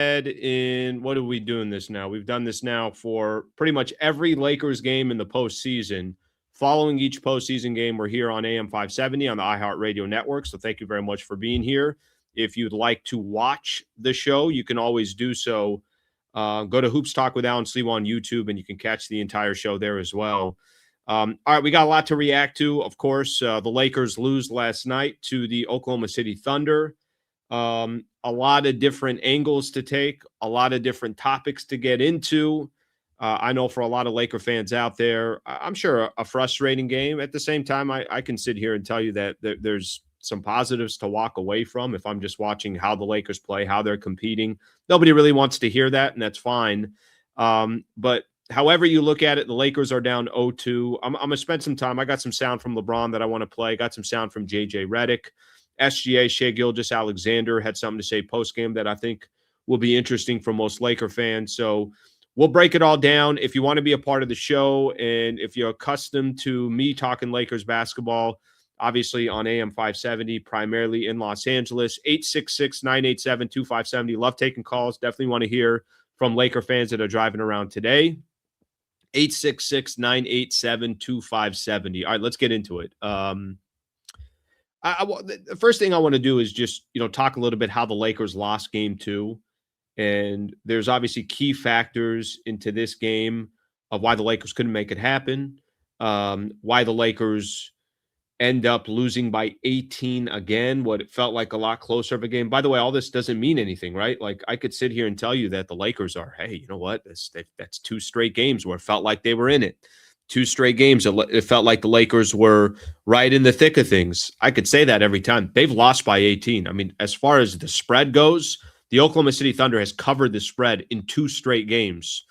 In what are we doing this now? We've done this now for pretty much every Lakers game in the postseason. Following each postseason game, we're here on AM 570 on the iHeartRadio network. So thank you very much for being here. If you'd like to watch the show, you can always do so. Go to Hoops Talk with Alan Sleeve on YouTube, and you can catch the entire show there as well. All right, we got a lot to react to. Of course, the Lakers lose last night to the Oklahoma City Thunder. A lot of different angles to take, a lot of different topics to get into. I know for a lot of Laker fans out there, I'm sure a frustrating game. At the same time, I can sit here and tell you that there's some positives to walk away from if I'm just watching how the Lakers play, how they're competing. Nobody really wants to hear that, and that's fine. But however you look at it, the Lakers are down 0-2. I'm going to spend some time. I got some sound from LeBron that I want to play. Got some sound from JJ Redick. SGA, Shai Gilgeous-Alexander, had something to say postgame that I think will be interesting for most Laker fans. So we'll break it all down. If you want to be a part of the show and if you're accustomed to me talking Lakers basketball, obviously on AM 570, primarily in Los Angeles, 866-987-2570. Love taking calls. Definitely want to hear from Laker fans that are driving around today. 866-987-2570. All right, let's get into it. The first thing I want to do is just, talk a little bit how the Lakers lost game 2. And there's obviously key factors into this game of why the Lakers couldn't make it happen, why the Lakers end up losing by 18 again, what it felt like a lot closer of a game. By the way, all this doesn't mean anything, right? Like I could sit here and tell you that the Lakers are, hey, you know what? That's 2 straight games where it felt like they were in it. 2 straight games, it felt like the Lakers were right in the thick of things. I could say that every time. They've lost by 18. I mean, as far as the spread goes, the Oklahoma City Thunder has covered the spread in 2 straight games.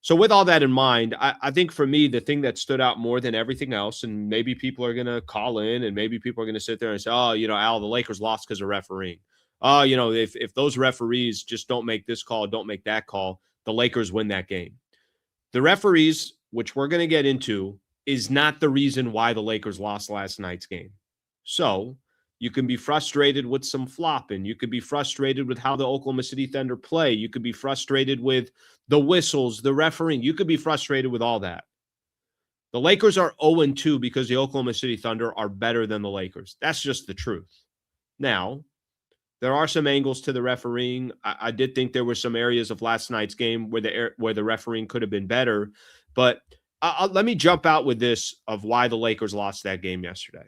So with all that in mind, I think for me, the thing that stood out more than everything else, and maybe people are going to call in and maybe people are going to sit there and say, oh, Al, the Lakers lost because of refereeing. Oh, if those referees just don't make this call, don't make that call, the Lakers win that game. The referees, which we're going to get into, is not the reason why the Lakers lost last night's game. So you can be frustrated with some flopping. You could be frustrated with how the Oklahoma City Thunder play. You could be frustrated with the whistles, the refereeing. You could be frustrated with all that. The Lakers are 0-2 because the Oklahoma City Thunder are better than the Lakers. That's just the truth. Now, there are some angles to the refereeing. I did think there were some areas of last night's game where the refereeing could have been better. But let me jump out with this of why the Lakers lost that game yesterday.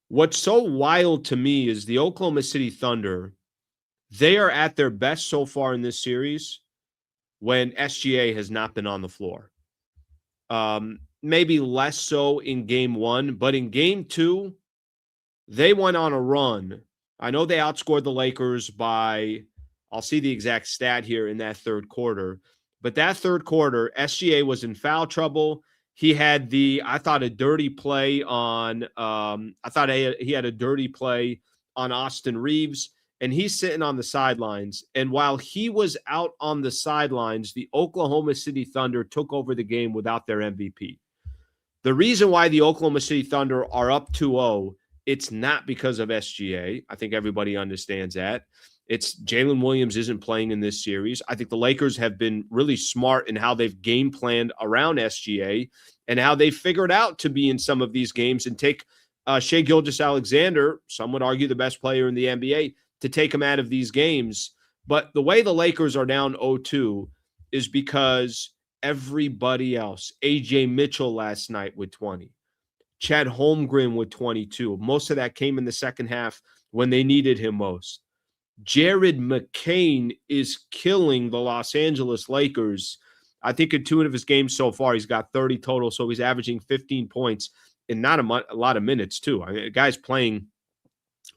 What's so wild to me is the Oklahoma City Thunder, they are at their best so far in this series when SGA has not been on the floor. Maybe less so in game 1, but in game 2, they went on a run. I know they outscored the Lakers by, I'll see the exact stat here in that third quarter, but that third quarter, SGA was in foul trouble. He had he had a dirty play on Austin Reaves, and he's sitting on the sidelines. And while he was out on the sidelines, the Oklahoma City Thunder took over the game without their MVP. The reason why the Oklahoma City Thunder are up 2-0, it's not because of SGA. I think everybody understands that. It's Jalen Williams isn't playing in this series. I think the Lakers have been really smart in how they've game planned around SGA and how they figured out to be in some of these games and take Shai Gilgeous-Alexander, some would argue the best player in the NBA, to take him out of these games. But the way the Lakers are down 0-2 is because everybody else, AJ Mitchell last night with 20, Chad Holmgren with 22. Most of that came in the second half when they needed him most. Jared McCain is killing the Los Angeles Lakers. I think in 2 of his games so far, he's got 30 total, so he's averaging 15 points in not a lot of minutes, too. I mean, the guy's playing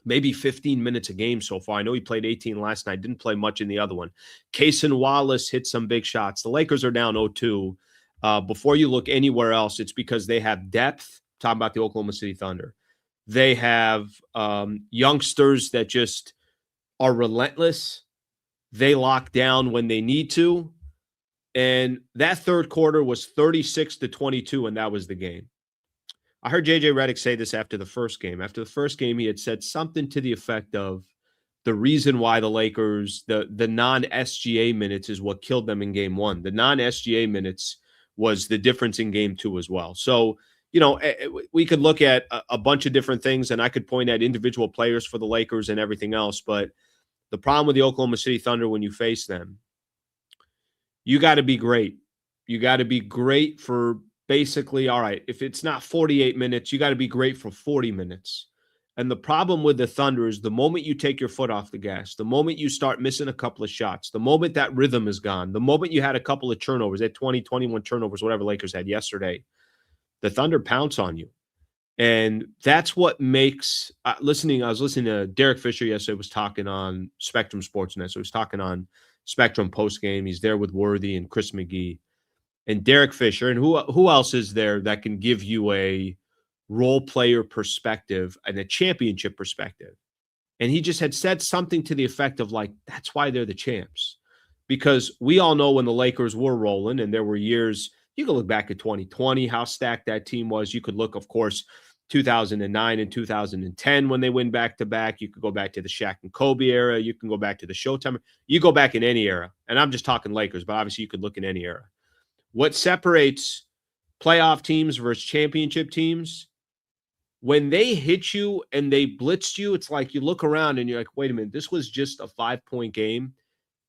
maybe 15 minutes a game so far. I know he played 18 last night, didn't play much in the other one. Cason Wallace hit some big shots. The Lakers are down 0-2. Before you look anywhere else, it's because they have depth. Talking about the Oklahoma City Thunder. They have youngsters that just are relentless. They lock down when they need to. And that third quarter was 36-22, and that was the game. I heard JJ Redick say this after the first game. After the first game, he had said something to the effect of, the reason why the Lakers, the non-SGA minutes is what killed them in game one. The non-SGA minutes was the difference in game two as well. So, we could look at a bunch of different things, and I could point at individual players for the Lakers and everything else. But the problem with the Oklahoma City Thunder when you face them, you got to be great. You got to be great for basically, all right, if it's not 48 minutes, you got to be great for 40 minutes. And the problem with the Thunder is the moment you take your foot off the gas, the moment you start missing a couple of shots, the moment that rhythm is gone, the moment you had a couple of turnovers, at 20, 21 turnovers, whatever Lakers had yesterday, the Thunder pounce on you. And that's what makes I was listening to Derek Fisher yesterday, was talking on Spectrum Sportsnet. So he was talking on Spectrum postgame. He's there with Worthy and Chris McGee and Derek Fisher. And who else is there that can give you a role player perspective and a championship perspective? And he just had said something to the effect of like, that's why they're the champs. Because we all know when the Lakers were rolling, and there were years, you can look back at 2020, how stacked that team was. You could look, of course, 2009 and 2010 when they win back-to-back. You could go back to the Shaq and Kobe era. You can go back to the Showtime. You go back in any era. And I'm just talking Lakers, but obviously you could look in any era. What separates playoff teams versus championship teams, when they hit you and they blitzed you, it's like you look around and you're like, wait a minute, this was just a 5-point game,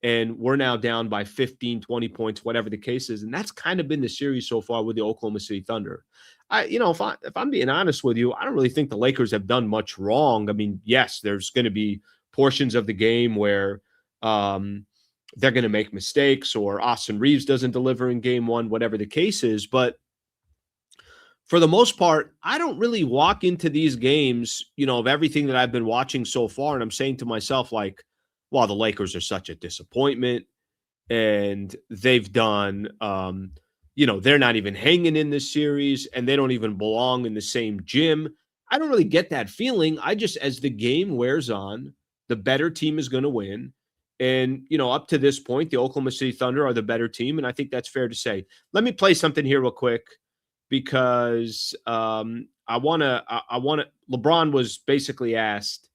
and we're now down by 15, 20 points, whatever the case is. And that's kind of been the series so far with the Oklahoma City Thunder. If I'm being honest with you, I don't really think the Lakers have done much wrong. I mean, yes, there's going to be portions of the game where they're going to make mistakes, or Austin Reaves doesn't deliver in game one, whatever the case is. But for the most part, I don't really walk into these games, of everything that I've been watching so far, and I'm saying to myself, like, well, the Lakers are such a disappointment, and they've done, they're not even hanging in this series, and they don't even belong in the same gym. I don't really get that feeling. I just, as the game wears on, the better team is going to win. And, up to this point, the Oklahoma City Thunder are the better team, and I think that's fair to say. Let me play something here real quick, because I want to LeBron was basically asked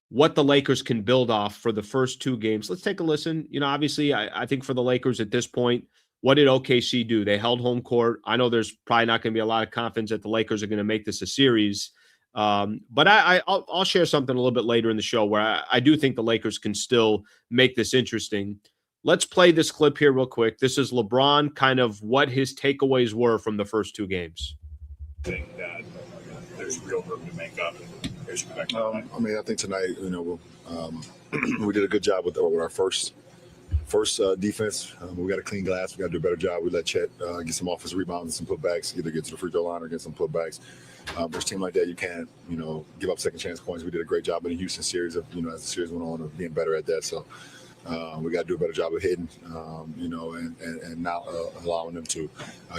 what the Lakers can build off for the first two games. Let's take a listen. Obviously, I think for the Lakers at this point, what did OKC do? They held home court. I know there's probably not going to be a lot of confidence that the Lakers are going to make this a series. But I'll share something a little bit later in the show where I do think the Lakers can still make this interesting. Let's play this clip here real quick. This is LeBron, kind of what his takeaways were from the first two games. I think that there's real room to make up. I think tonight, we did a good job with our first defense. We got a clean glass. We got to do a better job. We let Chet get some offensive rebounds and some putbacks, either get to the free throw line or get some putbacks. Versus a team like that, you can't, give up second chance points. We did a great job in the Houston series of, as the series went on, of being better at that. So we got to do a better job of hitting, and not allowing them to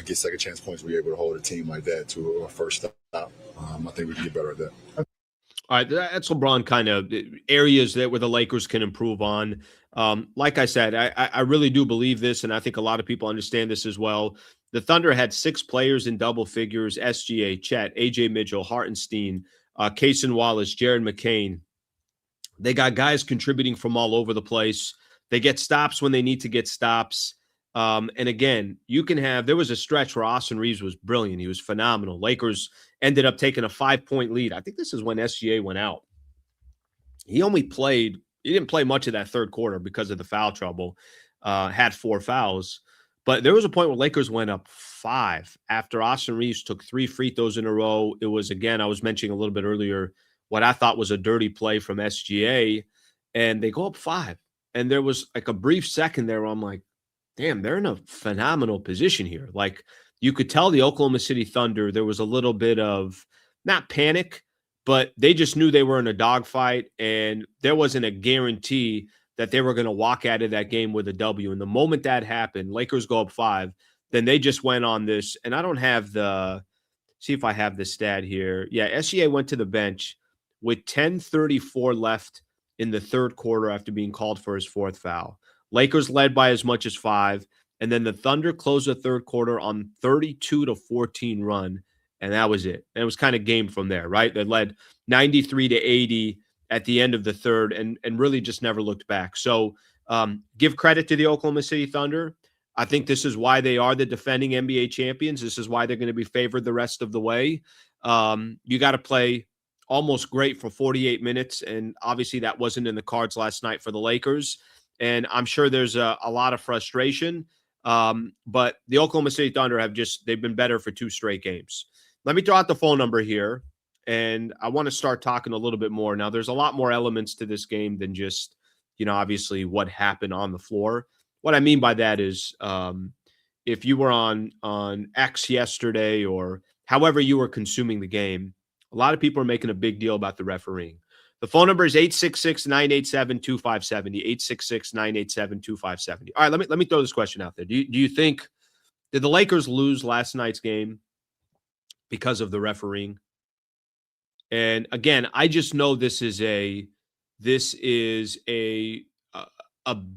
get second chance points. We're able to hold a team like that to a first stop. I think we can get better at that. All right, that's LeBron kind of areas where the Lakers can improve on. Like I said, I really do believe this, and I think a lot of people understand this as well. The Thunder had 6 players in double figures: SGA, Chet, AJ Mitchell, Hartenstein, Cason Wallace, Jared McCain. They got guys contributing from all over the place. They get stops when they need to get stops. And again, there was a stretch where Austin Reaves was brilliant. He was phenomenal. Lakers ended up taking a 5-point lead. I think this is when SGA went out. He didn't play much of that third quarter because of the foul trouble, had 4 fouls. But there was a point where Lakers went up 5 after Austin Reaves took 3 free throws in a row. It was, again, I was mentioning a little bit earlier, what I thought was a dirty play from SGA, and they go up 5. And there was like a brief second there where I'm like, damn, they're in a phenomenal position here. Like, you could tell the Oklahoma City Thunder, there was a little bit of, not panic, but they just knew they were in a dogfight, and there wasn't a guarantee that they were going to walk out of that game with a W. And the moment that happened, Lakers go up 5, then they just went on this. And I don't have see if I have the stat here. Yeah, SGA went to the bench with 10:34 left in the third quarter after being called for his 4th foul. Lakers led by as much as 5, and then the Thunder closed the third quarter on 32-14 run, and that was it. And it was kind of game from there, right? They led 93-80 at the end of the third and really just never looked back. So give credit to the Oklahoma City Thunder. I think this is why they are the defending NBA champions. This is why they're going to be favored the rest of the way. You got to play almost great for 48 minutes, and obviously that wasn't in the cards last night for the Lakers. And I'm sure there's a lot of frustration, but the Oklahoma City Thunder they've been better for 2 straight games. Let me throw out the phone number here, and I want to start talking a little bit more. Now, there's a lot more elements to this game than just, obviously what happened on the floor. What I mean by that is if you were on X yesterday or however you were consuming the game, a lot of people are making a big deal about the refereeing. The phone number is 866-987-2570, 866-987-2570. All right, let me throw this question out there. Do you think, did the Lakers lose last night's game because of the refereeing? And again, I just know this is a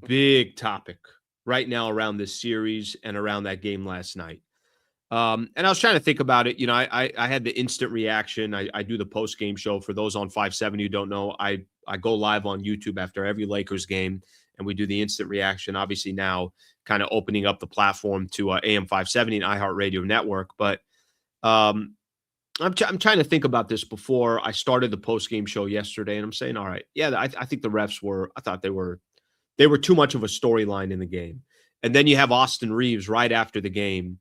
big topic right now around this series and around that game last night. And I was trying to think about it. I had the instant reaction. I do the post-game show. For those on 570 who don't know, I go live on YouTube after every Lakers game, and we do the instant reaction. Obviously now kind of opening up the platform to AM 570 and iHeartRadio network. But I'm trying to think about this before I started the post-game show yesterday, and I'm saying, all right, yeah, I think the refs I thought they were too much of a storyline in the game. And then you have Austin Reaves right after the game,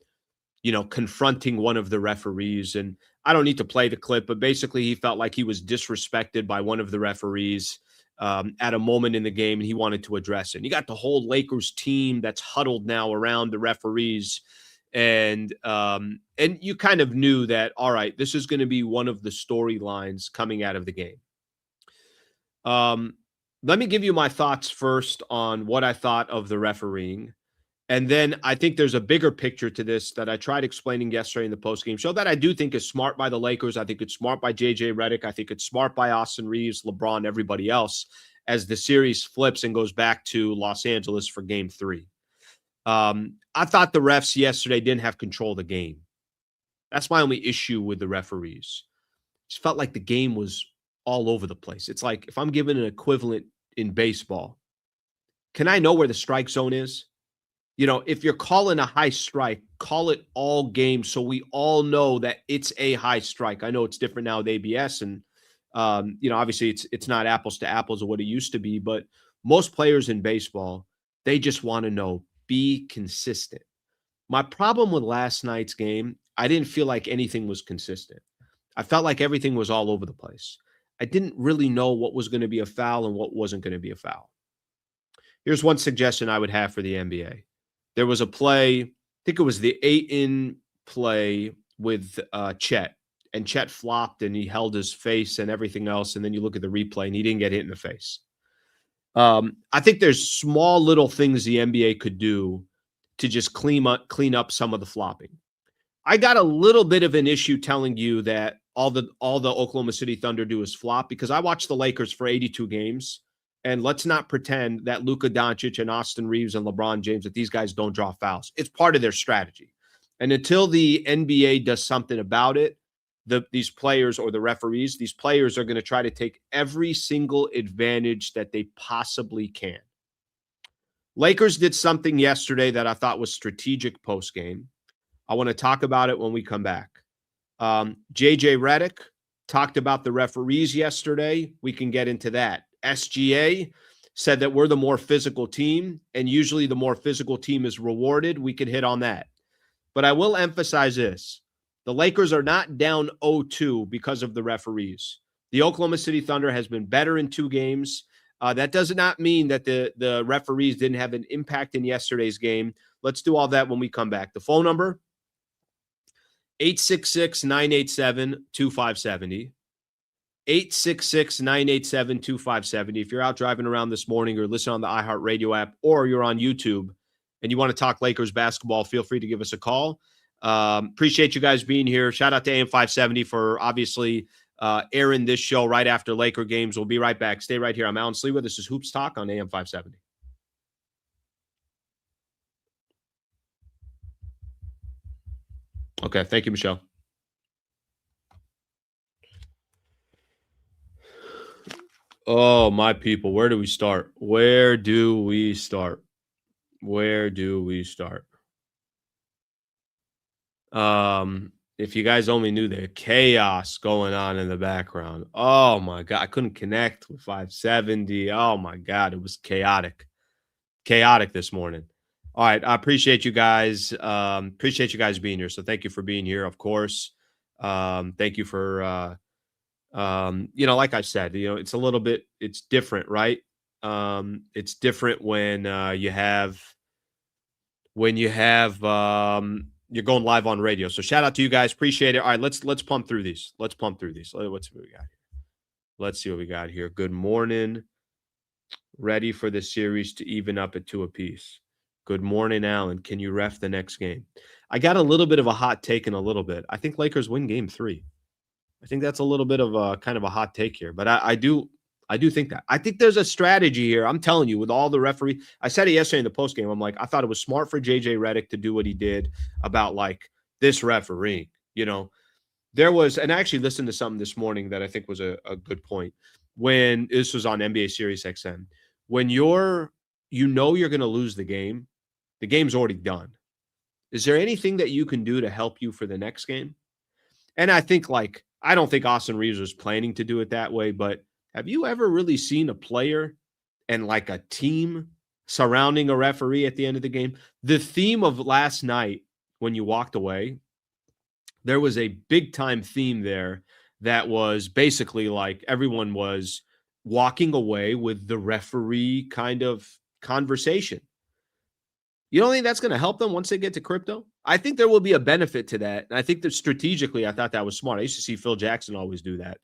confronting one of the referees. And I don't need to play the clip, but basically he felt like he was disrespected by one of the referees at a moment in the game, and he wanted to address it. And you got the whole Lakers team that's huddled now around the referees. And you kind of knew that, all right, this is going to be one of the storylines coming out of the game. Let me give you my thoughts first on what I thought of the refereeing. And then I think there's a bigger picture to this that I tried explaining yesterday in the postgame show that I do think is smart by the Lakers. I think it's smart by JJ Redick. I think it's smart by Austin Reaves, LeBron, everybody else, as the series flips and goes back to Los Angeles for game 3. I thought the refs yesterday didn't have control of the game. That's my only issue with the referees. It just felt like the game was all over the place. It's like if I'm given an equivalent in baseball, can I know where the strike zone is? If you're calling a high strike, call it all game so we all know that it's a high strike. I know it's different now with ABS, and obviously it's not apples to apples of what it used to be, but most players in baseball, they just want to know, be consistent. My problem with last night's game, I didn't feel like anything was consistent. I felt like everything was all over the place. I didn't really know what was going to be a foul and what wasn't going to be a foul. Here's one suggestion I would have for the NBA. There was a play, I think it was the 8-in play with Chet, and Chet flopped and he held his face and everything else, and then you look at the replay and he didn't get hit in the face. I think there's small little things the NBA could do to just clean up some of the flopping. I got a little bit of an issue telling you that all the Oklahoma City Thunder do is flop, because I watched the Lakers for 82 games. And let's not pretend that Luka Doncic and Austin Reaves and LeBron James, that these guys don't draw fouls. It's part of their strategy. And until the NBA does something about it, these players or the referees, these players are going to try to take every single advantage that they possibly can. Lakers did something yesterday that I thought was strategic post-game. I want to talk about it when we come back. JJ Redick talked about the referees yesterday. We can get into that. SGA said that we're the more physical team, and usually the more physical team is rewarded. We could hit on that. But I will emphasize this. The Lakers are not down 0-2 because of the referees. The Oklahoma City Thunder has been better in 2 games. That does not mean that the referees didn't have an impact in yesterday's game. Let's do all that when we come back. The phone number, 866-987-2570. 866-987-2570. If you're out driving around this morning or listening on the iHeartRadio app, or you're on YouTube and you want to talk Lakers basketball, feel free to give us a call. Appreciate you guys being here. Shout out to AM 570 for obviously airing this show right after Laker games. We'll be right back. Stay right here. I'm Alan Sleewa. This is Hoops Talk on AM 570. Okay. Thank you, Michelle. Oh, my people, where do we start? Where do we start? Where do we start? If you guys only knew the chaos going on in the background. Oh my God. I couldn't connect with 570. Oh my God. It was chaotic. Chaotic this morning. All right. I appreciate you guys. Appreciate you guys being here. So thank you for being here, of course. Thank you for like I said, it's a little bit, it's different, right? It's different when you're going live on radio. So shout out to you guys. Appreciate it. All right, let's pump through these. Let's pump through these. Let's see what we got here. Let's see what we got here. Good morning. Ready for the series to even up at 2 apiece. Good morning, Alan. Can you ref the next game? I got a little bit of a hot take in a little bit. I think Lakers win game 3. I think that's a little bit of a kind of a hot take here, but I do think that. I think there's a strategy here. I'm telling you, with all the referee, I said it yesterday in the postgame. I'm like, I thought it was smart for JJ Redick to do what he did about like this refereeing. There was, and I actually listened to something this morning that I think was a good point. When this was on NBA Sirius XM, when you're going to lose the game's already done. Is there anything that you can do to help you for the next game? And I think I don't think Austin Reaves was planning to do it that way, but have you ever really seen a player and like a team surrounding a referee at the end of the game? The theme of last night when you walked away, there was a big time theme there that was basically like everyone was walking away with the referee kind of conversation. You don't think that's going to help them once they get to crypto? I think there will be a benefit to that. And I think that strategically, I thought that was smart. I used to see Phil Jackson always do that.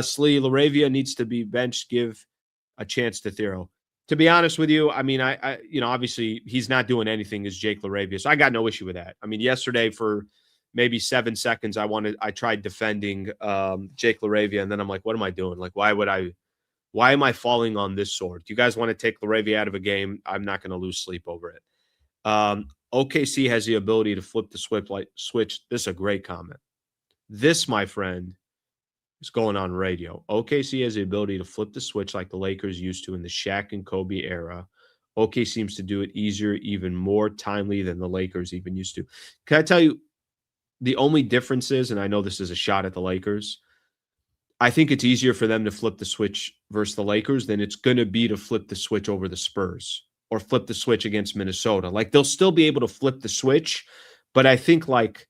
Slee, Laravia needs to be benched, give a chance to Thero. To be honest with you, I mean, I obviously he's not doing anything as Jake Laravia. So I got no issue with that. I mean, yesterday for maybe 7 seconds, I tried defending Jake Laravia. And then I'm like, what am I doing? Like, why am I falling on this sword? Do you guys want to take Laravia out of a game? I'm not going to lose sleep over it. OKC has the ability to flip the switch. This is a great comment. This, my friend, is going on radio. OKC has the ability to flip the switch like the Lakers used to in the Shaq and Kobe era. OK seems to do it easier, even more timely than the Lakers even used to. Can I tell you, the only difference is, and I know this is a shot at the Lakers, I think it's easier for them to flip the switch versus the Lakers than it's going to be to flip the switch over the Spurs or flip the switch against Minnesota. Like, they'll still be able to flip the switch, but I think, like,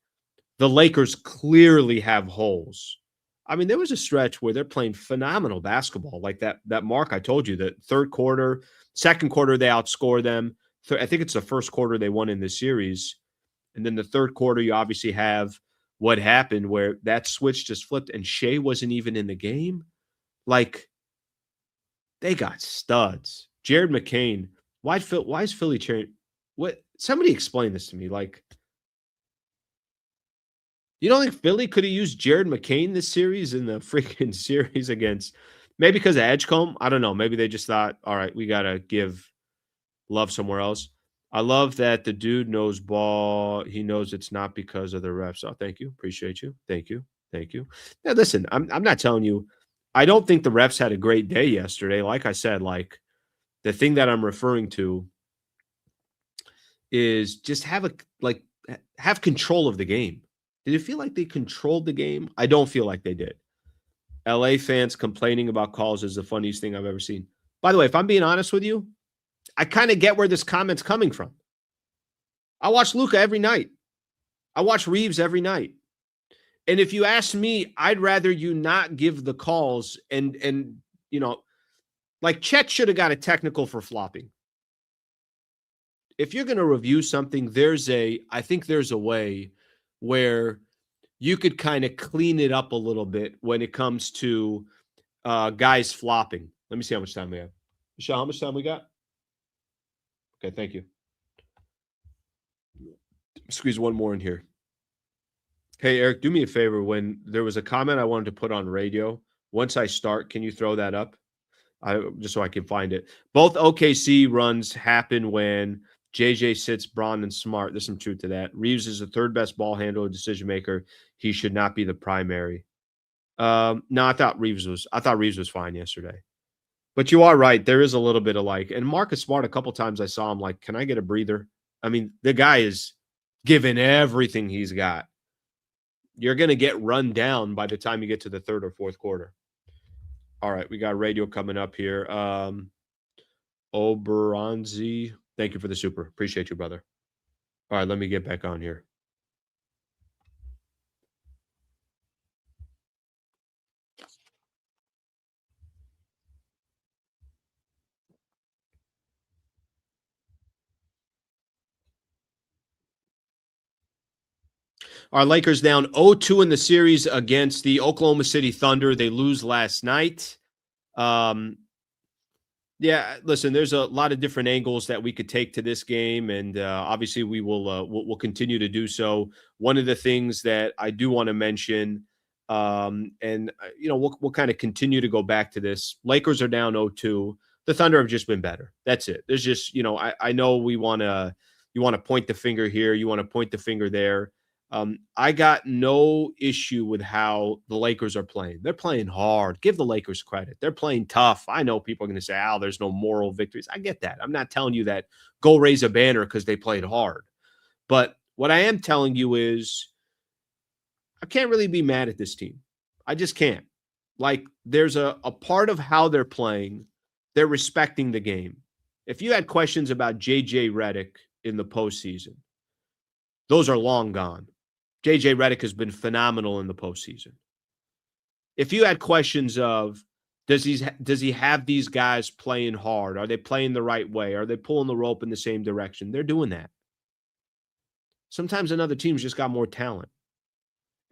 the Lakers clearly have holes. I mean, there was a stretch where they're playing phenomenal basketball. Like that mark I told you, the third quarter, second quarter, they outscore them. I think it's the first quarter they won in the series. And then the third quarter, you obviously have what happened where that switch just flipped and Shea wasn't even in the game. Like, they got studs. Jared McCain. Why is Philly cheering? What? Somebody explain this to me. Like, you don't think Philly could have used Jared McCain this series in the freaking series against, maybe because of Edgecombe? I don't know. Maybe they just thought, all right, we got to give love somewhere else. I love that the dude knows ball. He knows it's not because of the refs. Oh, thank you. Appreciate you. Thank you. Thank you. Now, listen, I'm not telling you. I don't think the refs had a great day yesterday. Like I said, like, the thing that I'm referring to is just have control of the game. Did it feel like they controlled the game? I don't feel like they did. LA fans complaining about calls is the funniest thing I've ever seen. By the way, if I'm being honest with you, I kind of get where this comment's coming from. I watch Luka every night. I watch Reaves every night. And if you ask me, I'd rather you not give the calls and like Chet should have got a technical for flopping. If you're going to review something, I think there's a way where you could kind of clean it up a little bit when it comes to guys flopping. Let me see how much time we have. Michelle, how much time we got? Okay, thank you. Squeeze one more in here. Hey, Eric, do me a favor. When there was a comment I wanted to put on radio, once I start, can you throw that up? Just so I can find it. Both OKC runs happen when JJ sits Braun and Smart. There's some truth to that. Reaves is the third best ball handler, decision maker. He should not be the primary. No, I thought Reaves was fine yesterday. But you are right. There is a little bit of like, and Marcus Smart, a couple times I saw him like, can I get a breather? I mean, the guy is giving everything he's got. You're going to get run down by the time you get to the third or fourth quarter. All right, we got radio coming up here. Oberonzi, thank you for the super. Appreciate you, brother. All right, let me get back on here. Our Lakers down 0-2 in the series against the Oklahoma City Thunder. They lose last night. Yeah, listen, there's a lot of different angles that we could take to this game, and obviously we will we'll continue to do so. One of the things that I do want to mention, and we'll kind of continue to go back to this. Lakers are down 0-2. The Thunder have just been better. That's it. There's just I know you want to point the finger here, you want to point the finger there. I got no issue with how the Lakers are playing. They're playing hard. Give the Lakers credit. They're playing tough. I know people are going to say, there's no moral victories. I get that. I'm not telling you that go raise a banner because they played hard. But what I am telling you is I can't really be mad at this team. I just can't. Like, there's a part of how they're playing. They're respecting the game. If you had questions about J.J. Redick in the postseason, those are long gone. J.J. Redick has been phenomenal in the postseason. If you had questions of does he have these guys playing hard? Are they playing the right way? Are they pulling the rope in the same direction? They're doing that. Sometimes another team's just got more talent.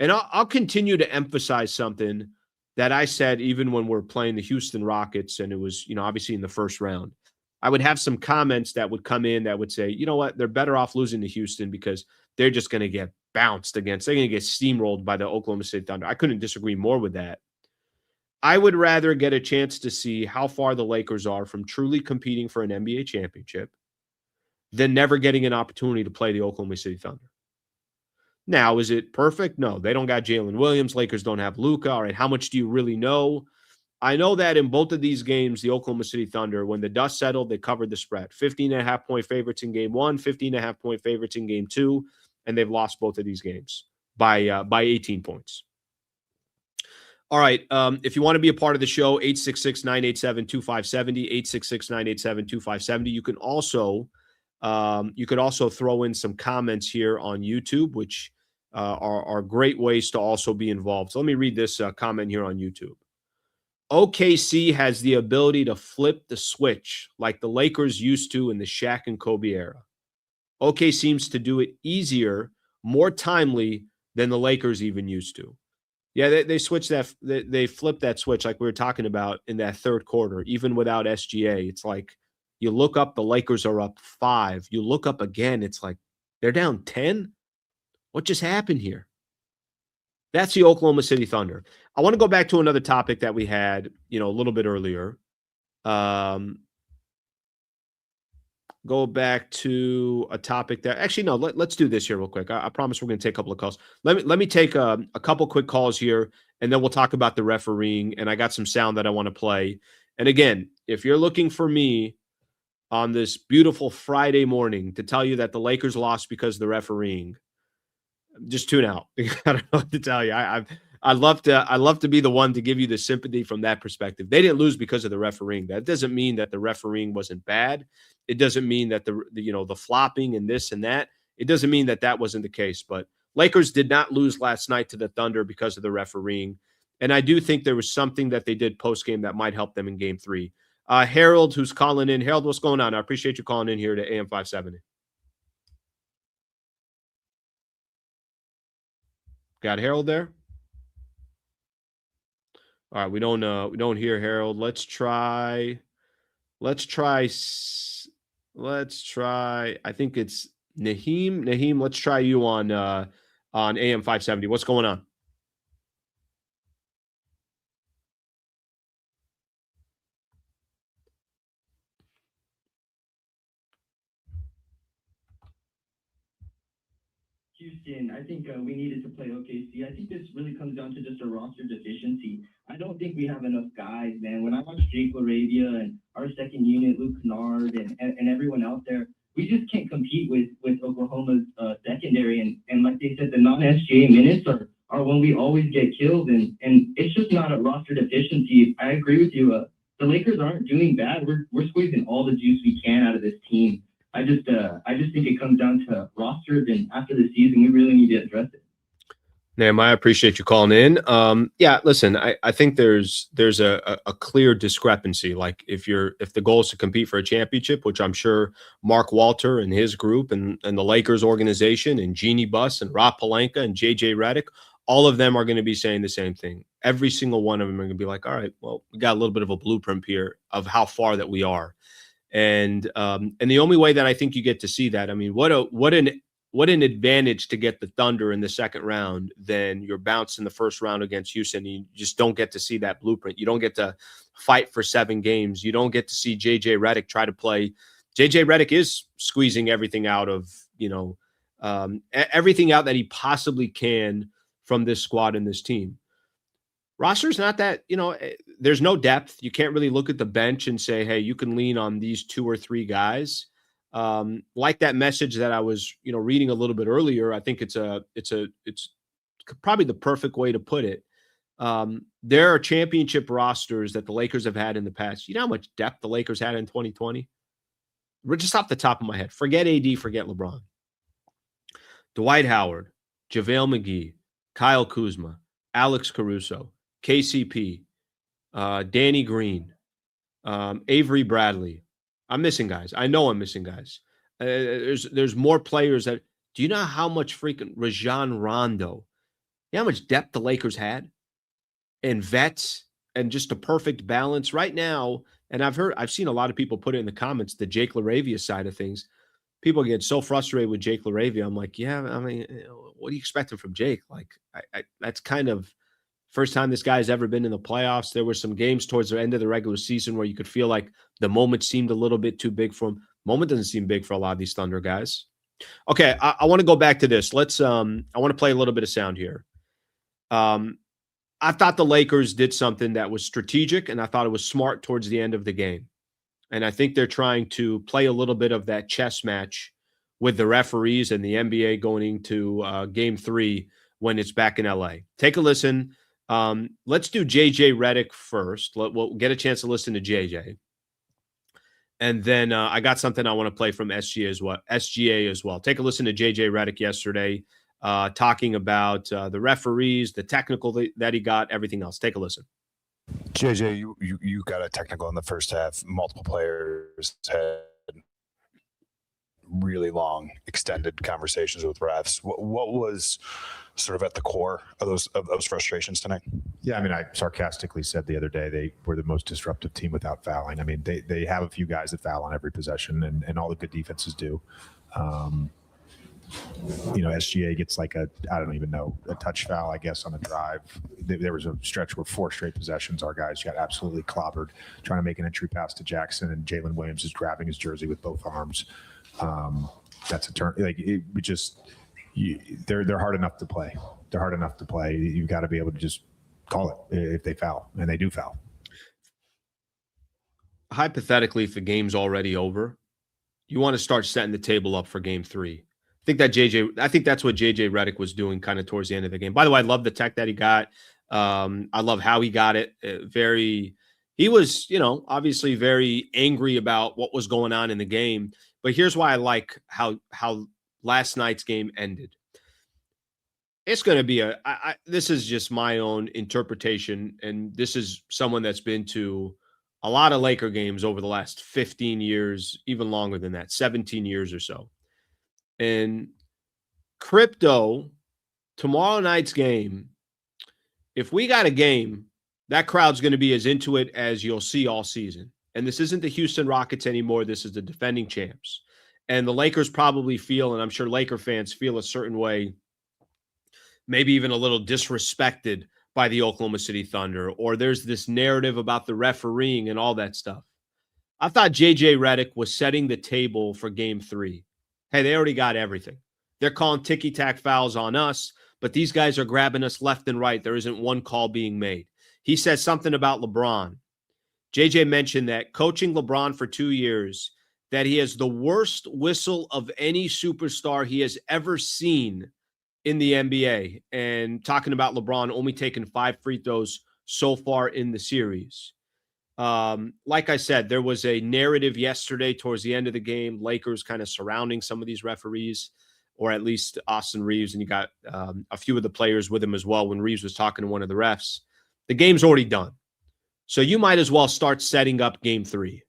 And I'll continue to emphasize something that I said even when we're playing the Houston Rockets, and it was, obviously in the first round. I would have some comments that would come in that would say, you know what, they're better off losing to Houston because they're just going to get bounced against. They're going to get steamrolled by the Oklahoma City Thunder. I couldn't disagree more with that. I would rather get a chance to see how far the Lakers are from truly competing for an NBA championship than never getting an opportunity to play the Oklahoma City Thunder. Now, is it perfect? No, they don't got Jalen Williams. Lakers don't have Luka. All right, how much do you really know? I know that in both of these games, the Oklahoma City Thunder, when the dust settled, they covered the spread. 15.5-point favorites in game one, 15.5-point favorites in game two, and they've lost both of these games by 18 points. All right, if you want to be a part of the show, 866-987-2570, 866-987-2570. You can also throw in some comments here on YouTube, which are great ways to also be involved. So let me read this comment here on YouTube. OKC has the ability to flip the switch like the Lakers used to in the Shaq and Kobe era. OK seems to do it easier, more timely than the Lakers even used to. Yeah, they switched that. They flipped that switch like we were talking about in that third quarter, even without SGA. It's like you look up, the Lakers are up 5. You look up again, it's like they're down 10. What just happened here? That's the Oklahoma City Thunder. I want to go back to another topic that we had, a little bit earlier. Go back to a topic that actually, no, let's do this here real quick. I promise we're going to take a couple of calls. Let me take a couple quick calls here, and then we'll talk about the refereeing. And I got some sound that I want to play. And again, if you're looking for me on this beautiful Friday morning to tell you that the Lakers lost because of the refereeing, just tune out. I don't know what to tell you. I love to be the one to give you the sympathy from that perspective. They didn't lose because of the refereeing. That doesn't mean that the refereeing wasn't bad. It doesn't mean that the flopping and this and that. It doesn't mean that wasn't the case. But Lakers did not lose last night to the Thunder because of the refereeing. And I do think there was something that they did post game that might help them in Game 3. Harold, who's calling in. Harold, what's going on? I appreciate you calling in here to AM 570. Got Harold there? All right, we don't hear Harold. Let's try. I think it's Naheem. Naheem, let's try you on AM 570. What's going on? Houston, I think we needed to play OKC. I think this really comes down to just a roster deficiency. I don't think we have enough guys, man. When I watch Jake LaRavia and our second unit, Luke Kennard, and everyone out there, we just can't compete with Oklahoma's secondary. And like they said, the non-SGA minutes are when we always get killed. And it's just not a roster deficiency. I agree with you. The Lakers aren't doing bad. We're squeezing all the juice we can out of this team. I just think it comes down to rosters, and after the season, we really need to address it. Nam, I appreciate you calling in. Yeah, listen, I think there's a clear discrepancy. Like if the goal is to compete for a championship, which I'm sure Mark Walter and his group and the Lakers organization and Jeannie Buss and Rob Pelinka and JJ Redick, all of them are going to be saying the same thing. Every single one of them are going to be like, all right, well, we got a little bit of a blueprint here of how far that we are. And the only way that I think you get to see that, I mean, what an advantage to get the Thunder in the second round than your bounce in the first round against Houston. You just don't get to see that blueprint. You don't get to fight for 7 games. You don't get to see JJ Redick try to play. JJ Redick is squeezing everything out of, everything out that he possibly can from this squad and this team. Roster's not that, there's no depth. You can't really look at the bench and say, hey, you can lean on these 2 or 3 guys. Like that message that I was, reading a little bit earlier. I think it's probably the perfect way to put it. There are championship rosters that the Lakers have had in the past. You know how much depth the Lakers had in 2020? We're just off the top of my head. Forget AD, forget LeBron. Dwight Howard, JaVale McGee, Kyle Kuzma, Alex Caruso, KCP, Danny Green, Avery Bradley. I'm missing guys. I know I'm missing guys. There's more players that. Do you know how much freaking Rajon Rondo? You know how much depth the Lakers had, and vets, and just a perfect balance right now. And I've seen a lot of people put it in the comments, the Jake LaRavia side of things. People get so frustrated with Jake LaRavia. I'm like, yeah, I mean, what do you expect from Jake? Like, that's kind of first time this guy's ever been in the playoffs. There were some games towards the end of the regular season where you could feel like the moment seemed a little bit too big for him. Moment doesn't seem big for a lot of these Thunder guys. Okay, I want to go back to this. Let's I want to play a little bit of sound here. I thought the Lakers did something that was strategic, and I thought it was smart towards the end of the game. And I think they're trying to play a little bit of that chess match with the referees and the NBA going into Game 3 when it's back in LA. Take a listen. Let's do JJ Redick first. We'll get a chance to listen to JJ. And then I got something I want to play from SGA as well. Take a listen to JJ Redick yesterday, talking about the referees, the technical that he got, everything else. Take a listen. JJ, you got a technical in the first half. Multiple players had really long, extended conversations with refs. What was sort of at the core of those frustrations tonight? Yeah, I mean, I sarcastically said the other day they were the most disruptive team without fouling. I mean, they have a few guys that foul on every possession, and all the good defenses do. SGA gets like a touch foul, I guess, on a drive. There was a stretch where 4 straight possessions, our guys got absolutely clobbered trying to make an entry pass to Jackson, and Jalen Williams is grabbing his jersey with both arms. That's a turn. They're hard enough to play. They're hard enough to play. You've got to be able to just call it if they foul, and they do foul. Hypothetically, if the game's already over, you want to start setting the table up for Game 3. I think that's what JJ Redick was doing kind of towards the end of the game. By the way, I love the tech that he got. I love how he got it. He was, obviously very angry about what was going on in the game. But here's why I like how last night's game ended. It's going to be this is just my own interpretation. And this is someone that's been to a lot of Laker games over the last 15 years, even longer than that, 17 years or so. And crypto, tomorrow night's game, if we got a game, that crowd's going to be as into it as you'll see all season. And this isn't the Houston Rockets anymore. This is the defending champs. And the Lakers probably feel, and I'm sure Laker fans feel a certain way, maybe even a little disrespected by the Oklahoma City Thunder, or there's this narrative about the refereeing and all that stuff. I thought JJ Redick was setting the table for Game 3. Hey, they already got everything. they're calling ticky-tack fouls on us, but these guys are grabbing us left and right. There isn't one call being made. He says something about LeBron. JJ mentioned that coaching LeBron for 2 years, that he has the worst whistle of any superstar he has ever seen in the NBA. And talking about LeBron only taking 5 free throws so far in the series. Like I said, there was a narrative yesterday towards the end of the game, Lakers kind of surrounding some of these referees, or at least Austin Reaves, and you got a few of the players with him as well when Reaves was talking to one of the refs. The game's already done. So you might as well start setting up game 3.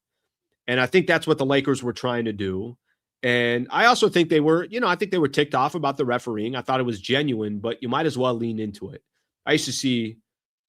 And I think that's what the Lakers were trying to do. And I also think they were, I think they were ticked off about the refereeing. I thought it was genuine, but you might as well lean into it. I used to see,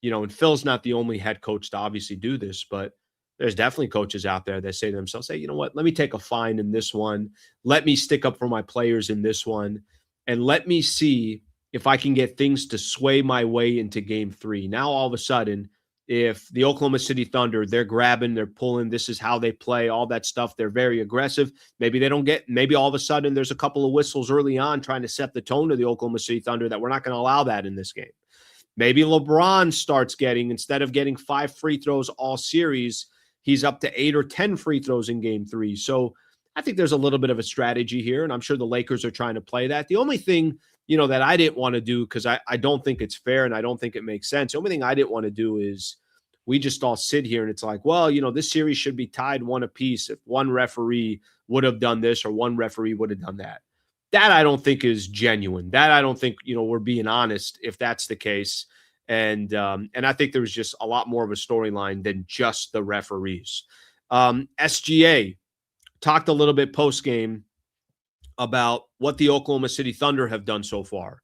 and Phil's not the only head coach to obviously do this, but there's definitely coaches out there that say to themselves, hey, you know what, let me take a fine in this one. Let me stick up for my players in this one. And let me see if I can get things to sway my way into game 3. Now, all of a sudden, if the Oklahoma City Thunder, they're grabbing, they're pulling, this is how they play, all that stuff, they're very aggressive. Maybe maybe all of a sudden there's a couple of whistles early on trying to set the tone to the Oklahoma City Thunder that we're not going to allow that in this game. Maybe LeBron starts instead of getting 5 free throws all series, he's up to 8 or 10 free throws in game 3. So I think there's a little bit of a strategy here, and I'm sure the Lakers are trying to play that. The only thing, that I didn't want to do, because I don't think it's fair and I don't think it makes sense. The only thing I didn't want to do is we just all sit here and it's like, well, this series should be tied 1 apiece if one referee would have done this or one referee would have done that. That I don't think is genuine. That I don't think, we're being honest if that's the case. And I think there's just a lot more of a storyline than just the referees. SGA talked a little bit post-game about what the Oklahoma City Thunder have done so far.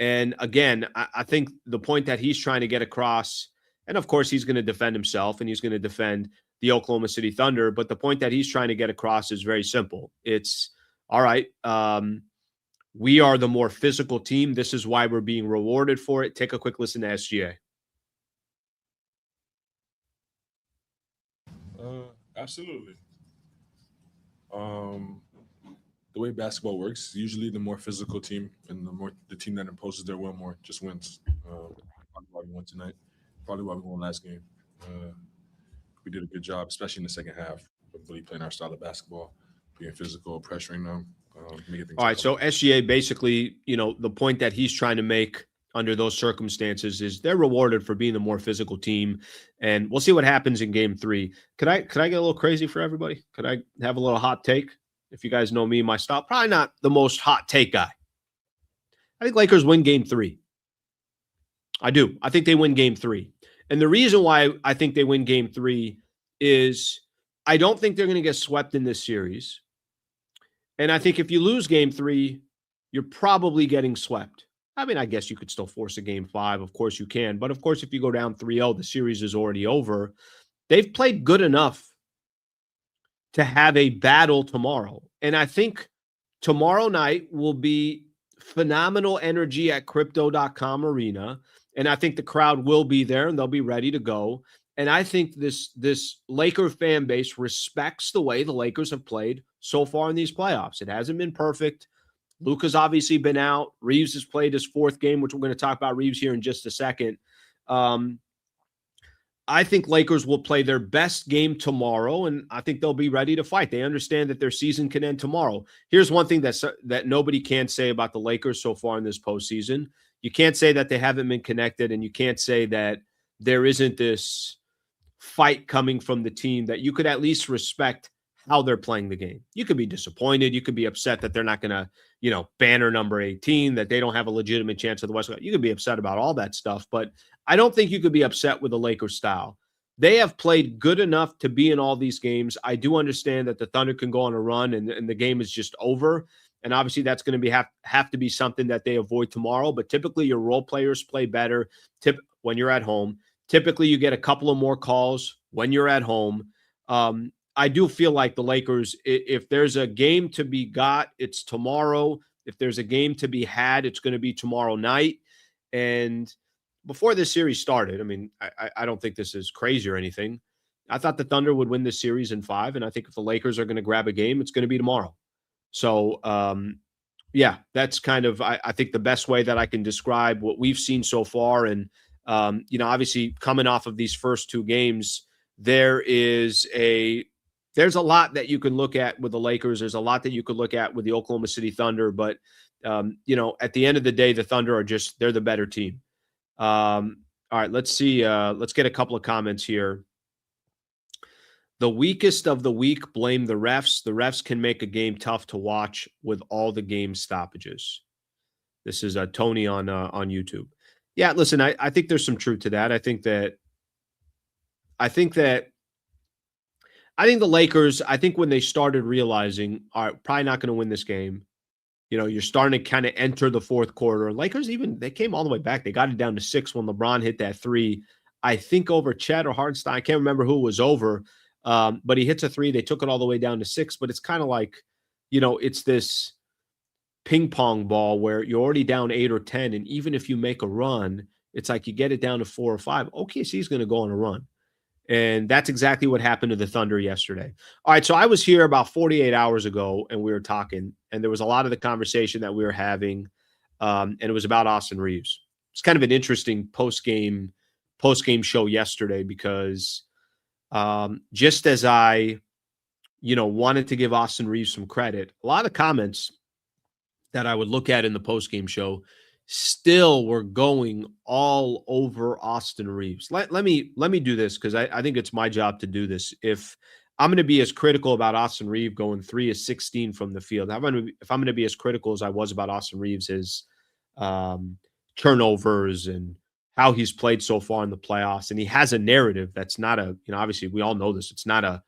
And again, I think the point that he's trying to get across, and of course he's going to defend himself and he's going to defend the Oklahoma City Thunder, but the point that he's trying to get across is very simple. It's, all right, we are the more physical team. This is why we're being rewarded for it. Take a quick listen to SGA. Absolutely. The way basketball works, usually the more physical team and the team that imposes their will more just wins. Probably why we won tonight. Probably why we won last game. We did a good job, especially in the second half, of really playing our style of basketball, being physical, pressuring them. All right, so SGA basically, the point that he's trying to make under those circumstances is they're rewarded for being the more physical team, and we'll see what happens in game 3. Could I get a little crazy for everybody? Could I have a little hot take? If you guys know me, my style, probably not the most hot take guy. I think Lakers win game 3. I do. I think they win game 3. And the reason why I think they win game 3 is I don't think they're going to get swept in this series. And I think if you lose game 3, you're probably getting swept. I mean, I guess you could still force a game 5. Of course you can. But of course, if you go down 3-0, the series is already over. They've played good enough to have a battle tomorrow. And I think tomorrow night will be phenomenal energy at Crypto.com Arena. And I think the crowd will be there and they'll be ready to go. And I think this Laker fan base respects the way the Lakers have played so far in these playoffs. It hasn't been perfect. Luka's obviously been out. Reaves has played his 4th game, which we're going to talk about Reaves here in just a second. I think Lakers will play their best game tomorrow, and I think they'll be ready to fight. They understand that their season can end tomorrow. Here's one thing that nobody can say about the Lakers so far in this postseason. You can't say that they haven't been connected, and you can't say that there isn't this fight coming from the team that you could at least respect how they're playing the game. You could be disappointed. You could be upset that they're not going to, banner number 18, that they don't have a legitimate chance of the West. You could be upset about all that stuff, but I don't think you could be upset with the Lakers style. They have played good enough to be in all these games. I do understand that the Thunder can go on a run and the game is just over. And obviously that's going to be have to be something that they avoid tomorrow. But typically your role players play better when you're at home. Typically you get a couple of more calls when you're at home. I do feel like the Lakers, if there's a game to be got, it's tomorrow. If there's a game to be had, it's going to be tomorrow night. And before this series started, I mean, I don't think this is crazy or anything. I thought the Thunder would win this series in 5. And I think if the Lakers are going to grab a game, it's going to be tomorrow. So Yeah, that's kind of, I think, the best way that I can describe what we've seen so far. And, obviously coming off of these first two games, there's a lot that you can look at with the Lakers. There's a lot that you could look at with the Oklahoma City Thunder. But, at the end of the day, the Thunder are they're the better team. All right, let's see. Let's get a couple of comments here. The weakest of the weak blame the refs. The refs can make a game tough to watch with all the game stoppages. This is Tony on YouTube. Yeah, listen, I think there's some truth to that. I think the Lakers, I think when they started realizing, all right, probably not going to win this game. You're starting to kind of enter the fourth quarter. Lakers they came all the way back. They got it down to 6 when LeBron hit that 3. I think over Chet or Hardenstein. I can't remember who it was over. But he hits a 3. They took it all the way down to 6. But it's kind of like, it's this ping pong ball where you're already down 8 or 10. And even if you make a run, it's like you get it down to 4 or 5. OKC is going to go on a run. And that's exactly what happened to the Thunder yesterday. All right, so I was here about 48 hours ago, and we were talking, and there was a lot of the conversation that we were having, and it was about Austin Reaves. It's kind of an interesting post-game show yesterday because just as I, wanted to give Austin Reaves some credit, a lot of comments that I would look at in the post-game show still were going all over Austin Reaves. Let me do this because I think it's my job to do this. If I'm going to be as critical about Austin Reaves going 3 of 16 from the field, if I'm going to be as critical as I was about Austin Reaves' turnovers and how he's played so far in the playoffs, and he has a narrative that's not obviously we all know this. It's not a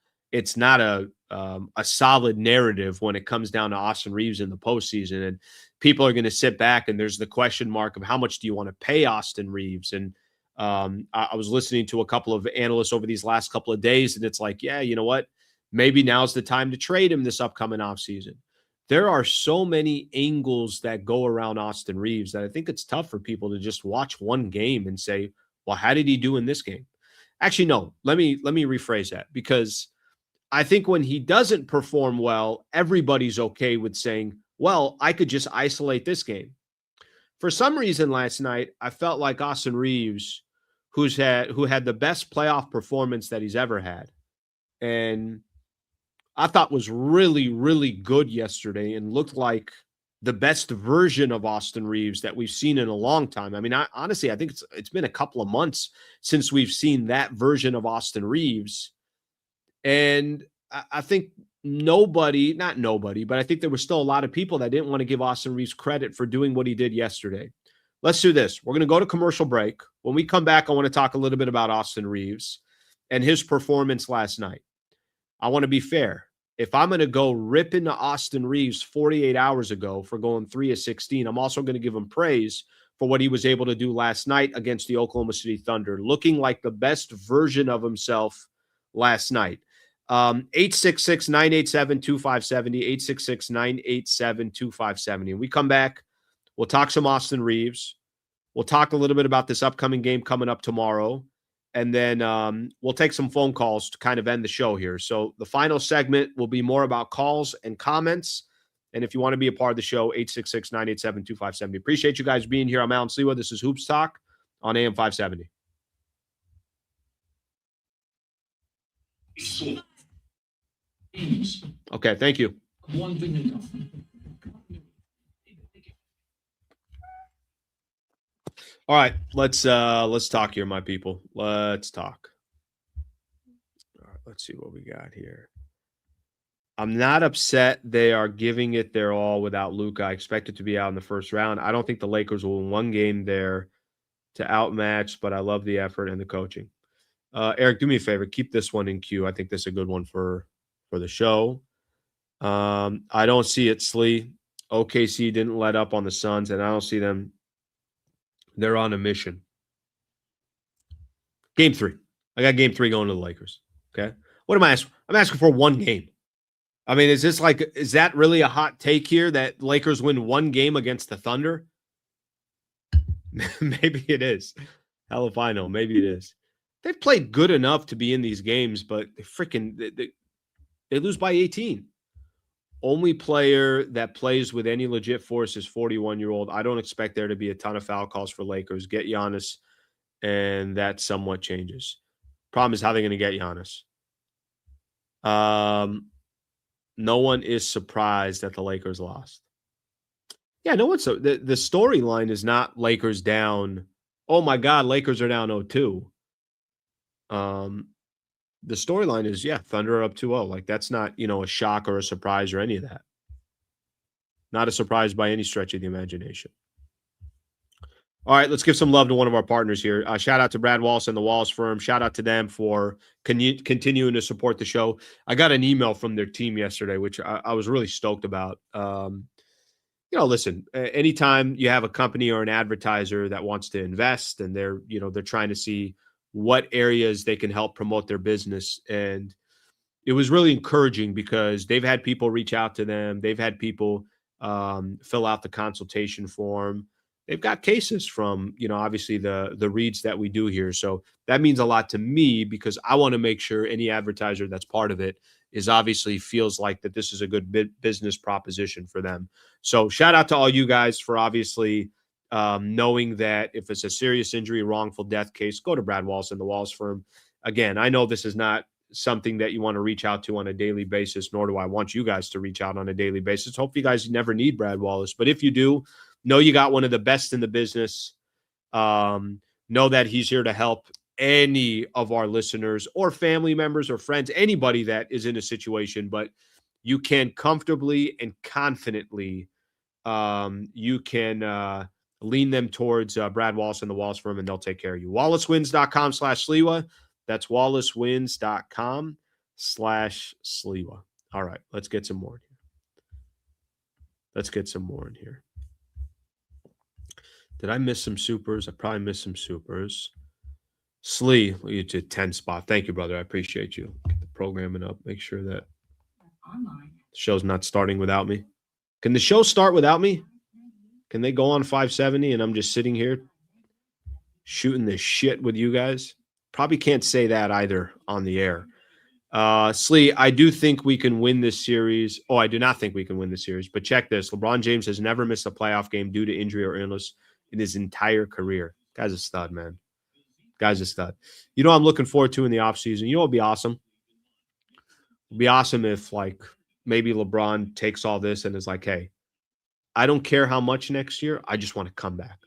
solid narrative when it comes down to Austin Reaves in the postseason. And people are going to sit back and there's the question mark of how much do you want to pay Austin Reaves? And I was listening to a couple of analysts over these last couple of days, and it's like, yeah, you know what? Maybe now's the time to trade him this upcoming offseason. There are so many angles that go around Austin Reaves that I think it's tough for people to just watch one game and say, well, how did he do in this game? Actually, no, let me rephrase that, because I think when he doesn't perform well, everybody's okay with saying, well, I could just isolate this game. For some reason last night, I felt like Austin Reaves, who had the best playoff performance that he's ever had, and I thought was really, really good yesterday and looked like the best version of Austin Reaves that we've seen in a long time. I mean, honestly, I think it's been a couple of months since we've seen that version of Austin Reaves. And I think not nobody, but I think there were still a lot of people that didn't want to give Austin Reaves credit for doing what he did yesterday. Let's do this. We're going to go to commercial break. When we come back, I want to talk a little bit about Austin Reaves and his performance last night. I want to be fair. If I'm going to go rip into Austin Reaves 48 hours ago for going 3 of 16, I'm also going to give him praise for what he was able to do last night against the Oklahoma City Thunder, looking like the best version of himself last night. 866-987-2570, 866-987-2570. When we come back, we'll talk some Austin Reaves. We'll talk a little bit about this upcoming game coming up tomorrow. And then we'll take some phone calls to kind of end the show here. So the final segment will be more about calls and comments. And if you want to be a part of the show, 866-987-2570. Appreciate you guys being here. I'm Alan Slewa. This is Hoops Talk on AM 570. Okay, thank you. All right, let's talk here, my people. Let's talk. All right, let's see what we got here. I'm not upset they are giving it their all without Luka. I expect it to be out in the first round. I don't think the Lakers will win one game there to outmatch, but I love the effort and the coaching. Eric, do me a favor. Keep this one in queue. I think this is a good one for the show. I don't see it, Slee. OKC didn't let up on the Suns, and I don't see them. They're on a mission. Game 3. I got game 3 going to the Lakers. Okay. What am I asking? I'm asking for one game. I mean, is that really a hot take here that Lakers win one game against the Thunder? Maybe it is. Hell if I know. Maybe it is. They've played good enough to be in these games, but they lose by 18. Only player that plays with any legit force is 41-year-old. I don't expect there to be a ton of foul calls for Lakers. Get Giannis, and that somewhat changes. Problem is how they're going to get Giannis. No one is surprised that the Lakers lost. Yeah, no one's so. The storyline is not Lakers down. Oh my God, Lakers are down 0-2. The storyline is, yeah, Thunder are up 2-0. Like, that's not, a shock or a surprise or any of that. Not a surprise by any stretch of the imagination. All right, let's give some love to one of our partners here. Shout out to Brad Wallace and the Wallace Firm. Shout out to them for continuing to support the show. I got an email from their team yesterday, which I was really stoked about. Listen, anytime you have a company or an advertiser that wants to invest and they're trying to see what areas they can help promote their business. And it was really encouraging because they've had people reach out to them. They've had people fill out the consultation form. They've got cases from, obviously the reads that we do here. So that means a lot to me because I want to make sure any advertiser that's part of it is obviously feels like that this is a good business proposition for them. So shout out to all you guys for obviously knowing that if it's a serious injury, wrongful death case, go to Brad Wallace and the Wallace Firm. Again, I know this is not something that you want to reach out to on a daily basis, nor do I want you guys to reach out on a daily basis. Hope you guys never need Brad Wallace. But if you do, know you got one of the best in the business. Know that he's here to help any of our listeners or family members or friends, anybody that is in a situation, but you can comfortably and confidently you can lean them towards Brad Wallace and the Wallace Firm, and they'll take care of you. WallaceWins.com/Sliwa. That's WallaceWins.com/Sliwa. All right, let's get some more in here. Did I miss some supers? I probably missed some supers. Slee, you did 10 spot. Thank you, brother. I appreciate you. Get the programming up. Make sure that the show's not starting without me. Can the show start without me? Can they go on 570 and I'm just sitting here shooting this shit with you guys? Probably can't say that either on the air. Slee, I do think we can win this series. Oh, I do not think we can win this series. But check this. LeBron James has never missed a playoff game due to injury or illness in his entire career. Guy's a stud, man. Guy's a stud. I'm looking forward to in the offseason. What would be awesome? It'd be awesome if, maybe LeBron takes all this and is like, hey, I don't care how much next year. I just want to come back.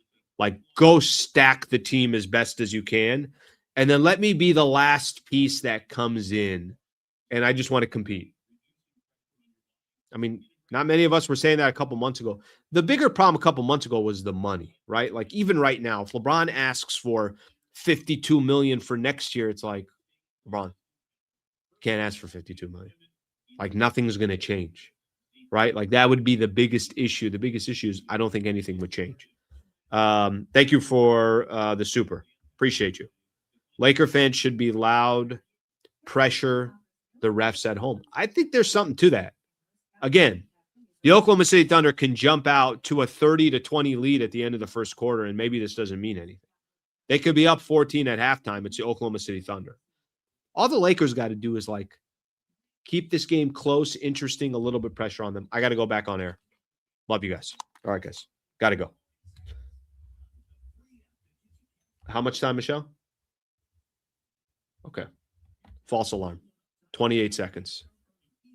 Go stack the team as best as you can. And then let me be the last piece that comes in. And I just want to compete. I mean, not many of us were saying that a couple months ago. The bigger problem a couple months ago was the money, right? Even right now, if LeBron asks for $52 million for next year, it's like, LeBron, can't ask for $52 million. Nothing's going to change, right? That would be the biggest issue. The biggest issue is I don't think anything would change. Thank you for the super. Appreciate you. Laker fans should be loud, pressure the refs at home. I think there's something to that. Again, the Oklahoma City Thunder can jump out to a 30-20 lead at the end of the first quarter, and maybe this doesn't mean anything. They could be up 14 at halftime. It's the Oklahoma City Thunder. All the Lakers got to do is keep this game close, interesting, a little bit pressure on them. I got to go back on air. Love you guys. All right, guys. Got to go. How much time, Michelle? Okay. False alarm. 28 seconds.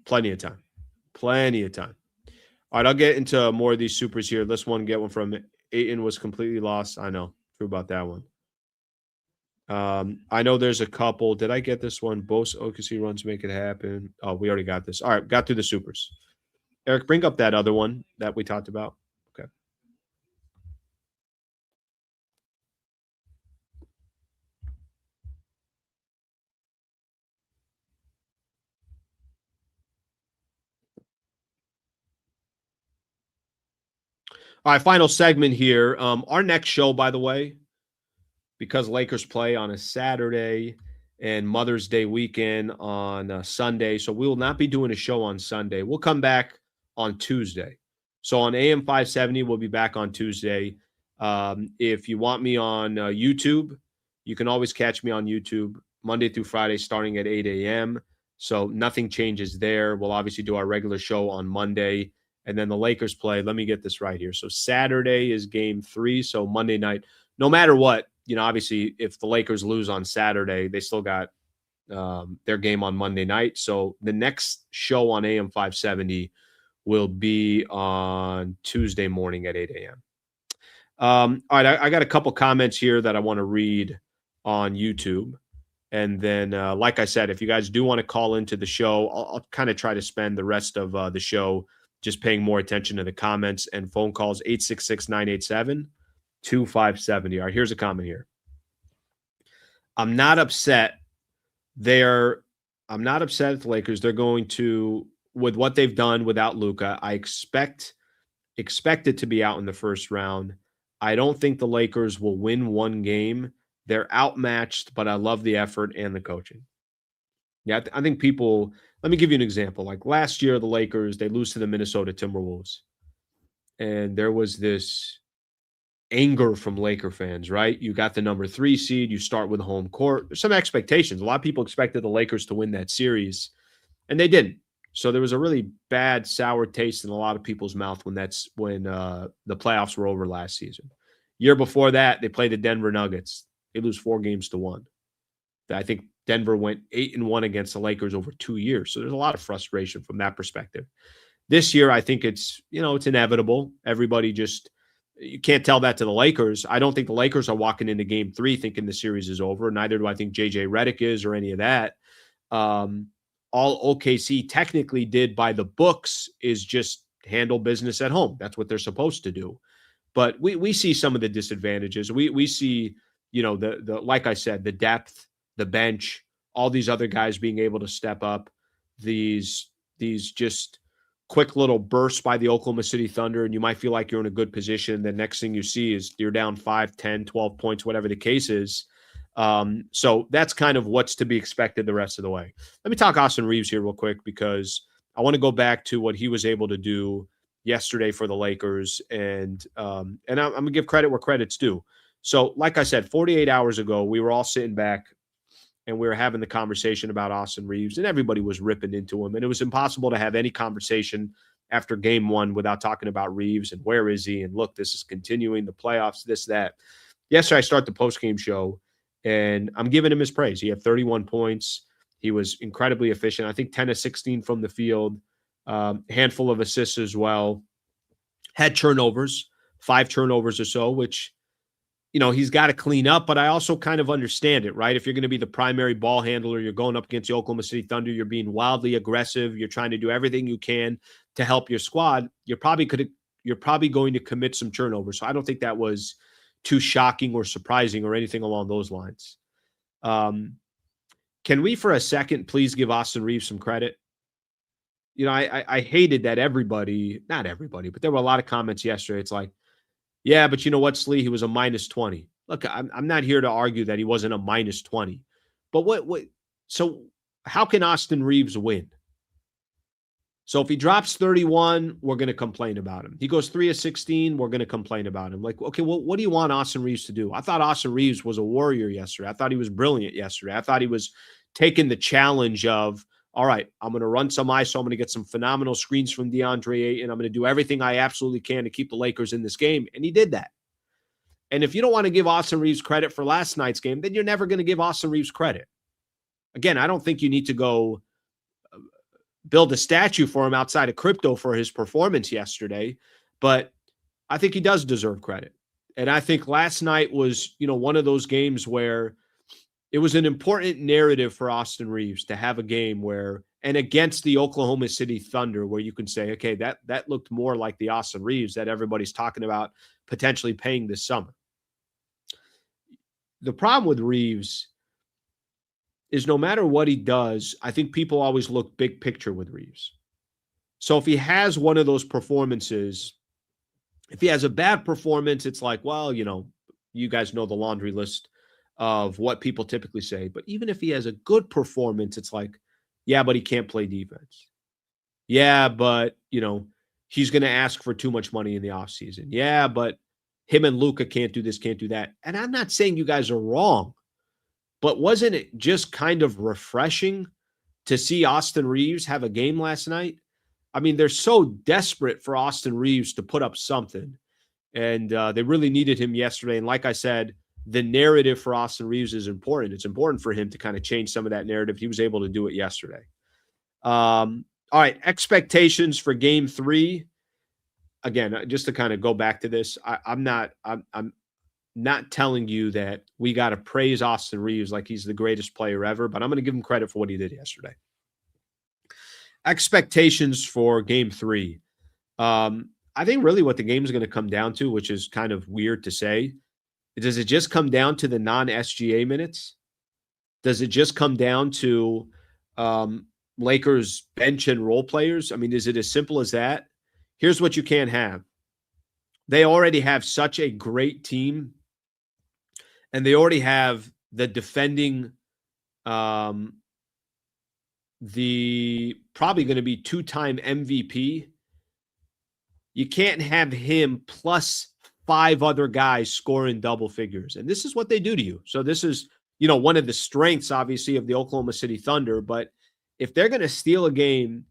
Plenty of time. Plenty of time. All right, I'll get into more of these supers here. This one, get one from Aiton was completely lost. I know. True about that one. I know there's a couple. Did I get this one? Both OKC runs make it happen. Oh, we already got this. All right, got through the supers. Eric, bring up that other one that we talked about. Okay. All right, final segment here. Our next show, by the way, because Lakers play on a Saturday and Mother's Day weekend on Sunday, so we will not be doing a show on Sunday. We'll come back on Tuesday. So on AM 570, we'll be back on Tuesday. If you want me on YouTube, you can always catch me on YouTube Monday through Friday starting at 8 a.m. So nothing changes there. We'll obviously do our regular show on Monday. And then the Lakers play. Let me get this right here. So Saturday is game 3. So Monday night, no matter what, obviously if the Lakers lose on Saturday, they still got their game on Monday night. So the next show on AM 570 will be on Tuesday morning at 8 a.m. All right, I got a couple comments here that I want to read on YouTube. And then, like I said, if you guys do want to call into the show, I'll kind of try to spend the rest of the show just paying more attention to the comments and phone calls. 866-987-2570. All right, here's a comment here. I'm not upset. I'm not upset at the Lakers. They're going to, with what they've done without Luka, I expect it to be out in the first round. I don't think the Lakers will win one game. They're outmatched, but I love the effort and the coaching. Yeah, I think people, let me give you an example. Like last year, the Lakers, they lose to the Minnesota Timberwolves. And there was this anger from Laker fans, right? You got the number 3 seed. You start with home court. There's some expectations. A lot of people expected the Lakers to win that series, and they didn't. So there was a really bad, sour taste in a lot of people's mouth when the playoffs were over last season. Year before that, they played the Denver Nuggets. They lose 4-1. I think Denver went 8-1 against the Lakers over 2 years. So there's a lot of frustration from that perspective. This year, I think it's inevitable. Everybody you can't tell that to the Lakers. I don't think the Lakers are walking into game 3 thinking the series is over. Neither do I think JJ Redick is or any of that. All OKC technically did by the books is just handle business at home. That's what they're supposed to do. But we see some of the disadvantages. We see, the like I said, the depth, the bench, all these other guys being able to step up, these just quick little bursts by the Oklahoma City Thunder, and you might feel like you're in a good position. The next thing you see is you're down 5, 10, 12 points, whatever the case is. So that's kind of what's to be expected the rest of the way. Let me talk Austin Reaves here real quick, because I want to go back to what he was able to do yesterday for the Lakers. And I'm going to give credit where credit's due. So like I said, 48 hours ago, we were all sitting back and we were having the conversation about Austin Reaves, and everybody was ripping into him. And it was impossible to have any conversation after game 1 without talking about Reaves and where is he? And look, this is continuing, the playoffs, this, that. Yesterday, I start the postgame show, and I'm giving him his praise. He had 31 points. He was incredibly efficient. I think 10 of 16 from the field, handful of assists as well. Had turnovers, 5 turnovers or so, which, he's got to clean up, but I also kind of understand it, right? If you're going to be the primary ball handler, you're going up against the Oklahoma City Thunder, you're being wildly aggressive, you're trying to do everything you can to help your squad, you're probably going to commit some turnovers. So I don't think that was too shocking or surprising or anything along those lines. Can we, for a second, please give Austin Reaves some credit? I hated that not everybody, but there were a lot of comments yesterday. It's like, yeah, but you know what, Slee? He was a -20. Look, I'm not here to argue that he wasn't a -20. But so how can Austin Reaves win? So if he drops 31, we're going to complain about him. He goes 3 of 16, we're going to complain about him. Like, okay, well, what do you want Austin Reaves to do? I thought Austin Reaves was a warrior yesterday. I thought he was brilliant yesterday. I thought he was taking the challenge of, all right, I'm going to run some ISO. I'm going to get some phenomenal screens from DeAndre Ayton. I'm going to do everything I absolutely can to keep the Lakers in this game. And he did that. And if you don't want to give Austin Reaves credit for last night's game, then you're never going to give Austin Reaves credit. Again, I don't think you need to go build a statue for him outside of crypto for his performance yesterday, but I think he does deserve credit. And I think last night was, one of those games where it was an important narrative for Austin Reaves to have a game where, and against the Oklahoma City Thunder, where you can say, okay, that looked more like the Austin Reaves that everybody's talking about potentially paying this summer. The problem with Reaves is no matter what he does, I think people always look big picture with Reaves. So if he has one of those performances, if he has a bad performance, it's like, well, you guys know the laundry list of what people typically say. But even if he has a good performance, it's like, yeah, but he can't play defense. Yeah, but, he's going to ask for too much money in the offseason. Yeah, but him and Luka can't do this, can't do that. And I'm not saying you guys are wrong, but wasn't it just kind of refreshing to see Austin Reaves have a game last night. I mean, they're so desperate for Austin Reaves to put up something. And they really needed him yesterday. And like I said, the narrative for Austin Reaves is important. It's important for him to kind of change some of that narrative. He was able to do it yesterday. All right, expectations for game 3. Again, just to kind of go back to this, I'm not telling you that we got to praise Austin Reaves like he's the greatest player ever, but I'm going to give him credit for what he did yesterday. Expectations for game 3. I think really what the game is going to come down to, which is kind of weird to say, does it just come down to the non-SGA minutes? Does it just come down to Lakers bench and role players? I mean, is it as simple as that? Here's what you can't have. They already have such a great team, and they already have the defending, the probably going to be 2-time MVP. You can't have him plus 5 other guys scoring double figures. And this is what they do to you. So this is, one of the strengths, obviously, of the Oklahoma City Thunder. But if they're going to steal a game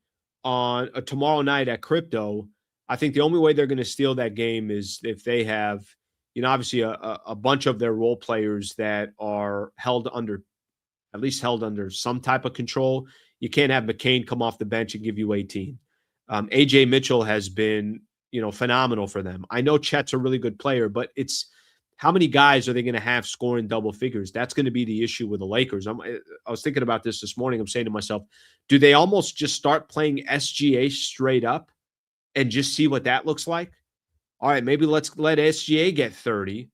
on a tomorrow night at Crypto, I think the only way they're going to steal that game is if they have, obviously a bunch of their role players that are at least held under some type of control. You can't have McCain come off the bench and give you 18. AJ Mitchell has been, phenomenal for them. I know Chet's a really good player, but it's how many guys are they going to have scoring double figures? That's going to be the issue with the Lakers. I was thinking about this morning. I'm saying to myself, do they almost just start playing SGA straight up and just see what that looks like? All right, maybe let's let SGA get 30,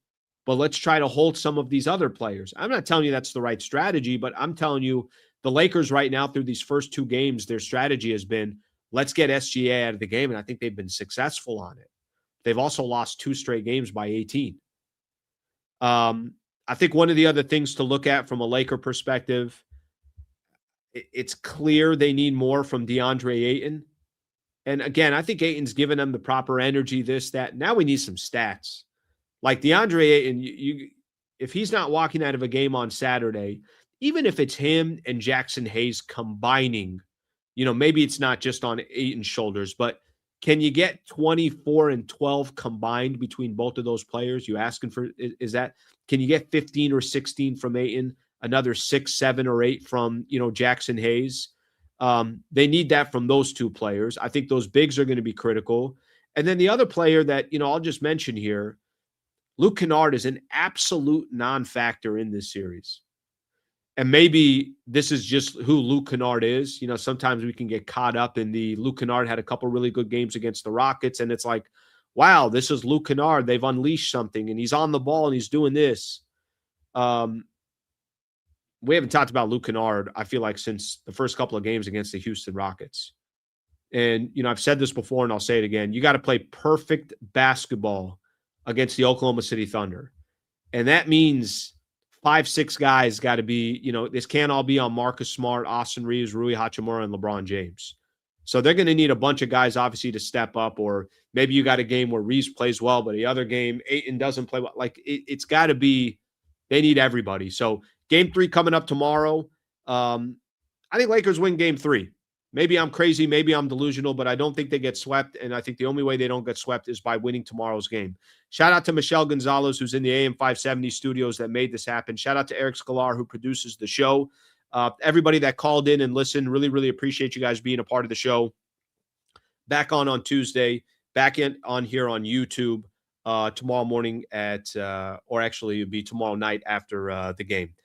but let's try to hold some of these other players. I'm not telling you that's the right strategy, but I'm telling you the Lakers right now through these first 2 games, their strategy has been, let's get SGA out of the game, and I think they've been successful on it. They've also lost 2 straight games by 18. I think one of the other things to look at from a Laker perspective, it's clear they need more from DeAndre Ayton. And again, I think Ayton's given them the proper energy, this, that. Now we need some stats. Like DeAndre Ayton, if he's not walking out of a game on Saturday, even if it's him and Jackson Hayes combining, maybe it's not just on Ayton's shoulders, but can you get 24 and 12 combined between both of those players? You asking for, is that, can you get 15 or 16 from Ayton, another 6, 7, or 8 from, Jackson Hayes? They need that from those 2 players. I think those bigs are going to be critical. And then the other player that, I'll just mention here, Luke Kennard is an absolute non-factor in this series. And maybe this is just who Luke Kennard is. Sometimes we can get caught up in the Luke Kennard had a couple really good games against the Rockets, and it's like, wow, this is Luke Kennard. They've unleashed something, and he's on the ball, and he's doing this. We haven't talked about Luke Kennard, I feel like, since the first couple of games against the Houston Rockets. And, I've said this before, and I'll say it again. You got to play perfect basketball against the Oklahoma City Thunder. And that means 5, 6 guys got to be, this can't all be on Marcus Smart, Austin Reaves, Rui Hachimura, and LeBron James. So they're going to need a bunch of guys, obviously, to step up. Or maybe you got a game where Reaves plays well, but the other game, Ayton doesn't play well. Like, it's got to be, they need everybody. So game 3 coming up tomorrow. I think Lakers win game 3. Maybe I'm crazy, maybe I'm delusional, but I don't think they get swept. And I think the only way they don't get swept is by winning tomorrow's game. Shout out to Michelle Gonzalez, who's in the AM 570 studios that made this happen. Shout out to Eric Scalar, who produces the show. Everybody that called in and listened, really, really appreciate you guys being a part of the show. Back on Tuesday, on here on YouTube tomorrow morning or actually it would be tomorrow night after the game.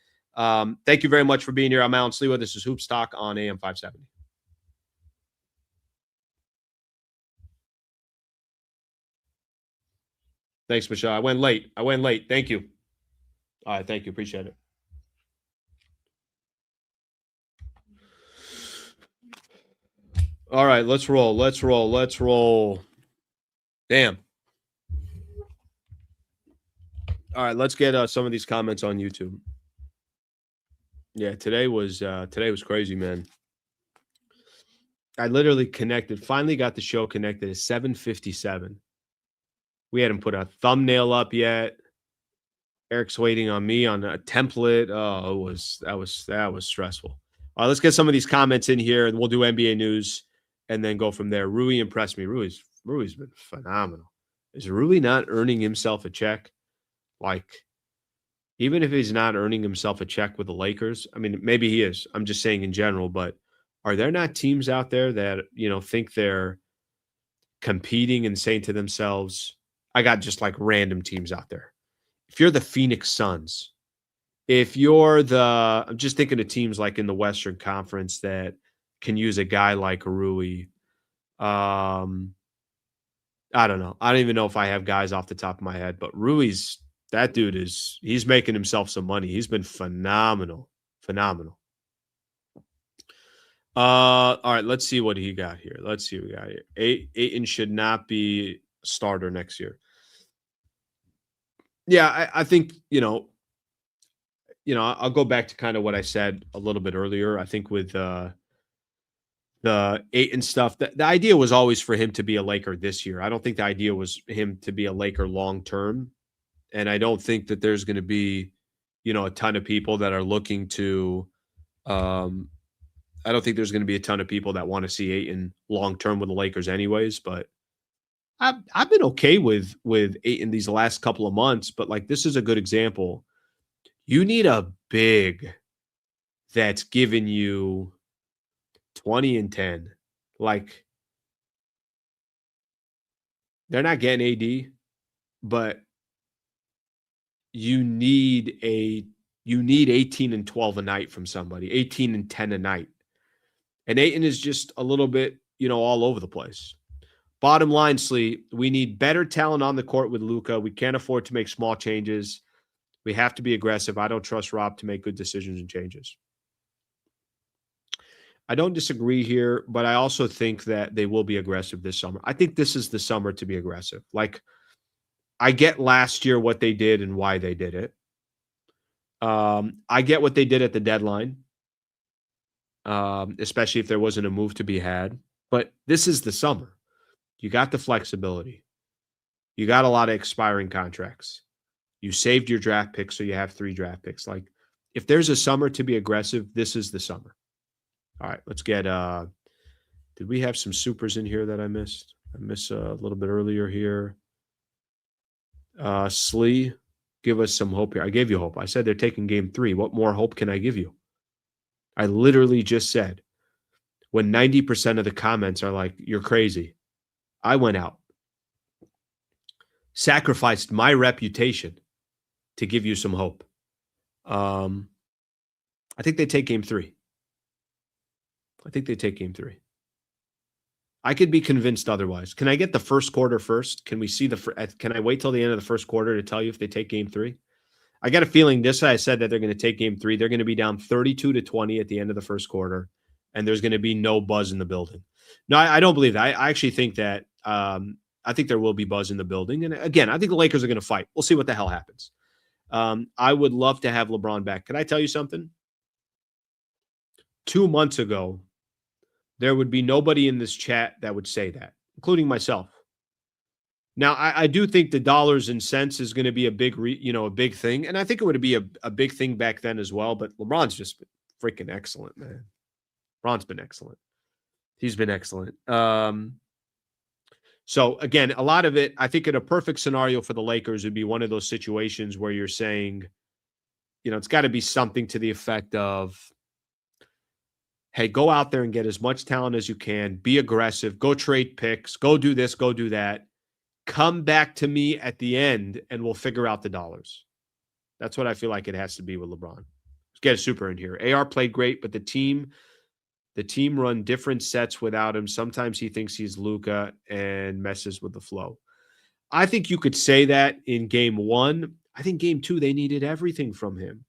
Thank you very much for being here. I'm Alan Slewa. This is Hoops Talk on AM 570. Thanks, Michelle. I went late. Thank you. All right. Thank you. Appreciate it. All right. Let's roll. Damn. All right. Let's get some of these comments on YouTube. Yeah. Today was crazy, man. I literally finally got the show connected at 7:57. We hadn't put a thumbnail up yet. Eric's waiting on me on a template. Oh, that was stressful. All right, let's get some of these comments in here, and we'll do NBA news and then go from there. Rui impressed me. Rui's been phenomenal. Is Rui not earning himself a check? Like, even if he's not earning himself a check with the Lakers, I mean, maybe he is. I'm just saying in general, but are there not teams out there that, think they're competing and saying to themselves, I got just like random teams out there. If you're the Phoenix Suns, if you're I'm just thinking of teams like in the Western Conference that can use a guy like Rui. I don't know. I don't even know if I have guys off the top of my head, but that dude he's making himself some money. He's been phenomenal. Phenomenal. All right, let's see what he got here. Let's see what we got here. Ayton should not be a starter next year. Yeah, I think, I'll go back to kind of what I said a little bit earlier. I think with the Ayton stuff, the idea was always for him to be a Laker this year. I don't think the idea was him to be a Laker long term. And I don't think that there's going to be, a ton of people that are looking to I don't think there's going to be a ton of people that want to see Ayton long term with the Lakers anyways, but I've been okay with Ayton these last couple of months, but like this is a good example. You need a big that's giving you 20 and 10. Like they're not getting AD, but you need 18 and 12 a night from somebody, 18 and 10 a night. And Ayton is just a little bit, all over the place. Bottom line, Slee, we need better talent on the court with Luka. We can't afford to make small changes. We have to be aggressive. I don't trust Rob to make good decisions and changes. I don't disagree here, but I also think that they will be aggressive this summer. I think this is the summer to be aggressive. Like, I get last year what they did and why they did it. I get what they did at the deadline, especially if there wasn't a move to be had. But this is the summer. You got the flexibility. You got a lot of expiring contracts. You saved your draft picks, so you have 3 draft picks. Like, if there's a summer to be aggressive, this is the summer. All right, let's get did we have some supers in here that I missed? I missed a little bit earlier here. Slee, give us some hope here. I gave you hope. I said they're taking game 3. What more hope can I give you? I literally just said when 90% of the comments are like, you're crazy. I went out, sacrificed my reputation to give you some hope. I think they take game 3. I think they take game 3. I could be convinced otherwise. Can I get the first quarter first? Can we see can I wait till the end of the first quarter to tell you if they take game 3? I got a feeling I said that they're going to take game 3. They're going to be down 32-20 at the end of the first quarter, and there's going to be no buzz in the building. No, I don't believe that. I actually think that I think there will be buzz in the building. And again, I think the Lakers are going to fight. We'll see what the hell happens. I would love to have LeBron back. Can I tell you something? 2 months ago, there would be nobody in this chat that would say that, including myself. Now, I do think the dollars and cents is going to be a big, a big thing. And I think it would be a big thing back then as well. But LeBron's just been freaking excellent, man. LeBron's been excellent. He's been excellent. So, again, a lot of it, I think in a perfect scenario for the Lakers would be one of those situations where you're saying, it's got to be something to the effect of, hey, go out there and get as much talent as you can. Be aggressive. Go trade picks. Go do this. Go do that. Come back to me at the end, and we'll figure out the dollars. That's what I feel like it has to be with LeBron. Let's get a super in here. AR played great, but the team run different sets without him. Sometimes he thinks he's Luka and messes with the flow. I think you could say that in game 1. I think game 2, they needed everything from him.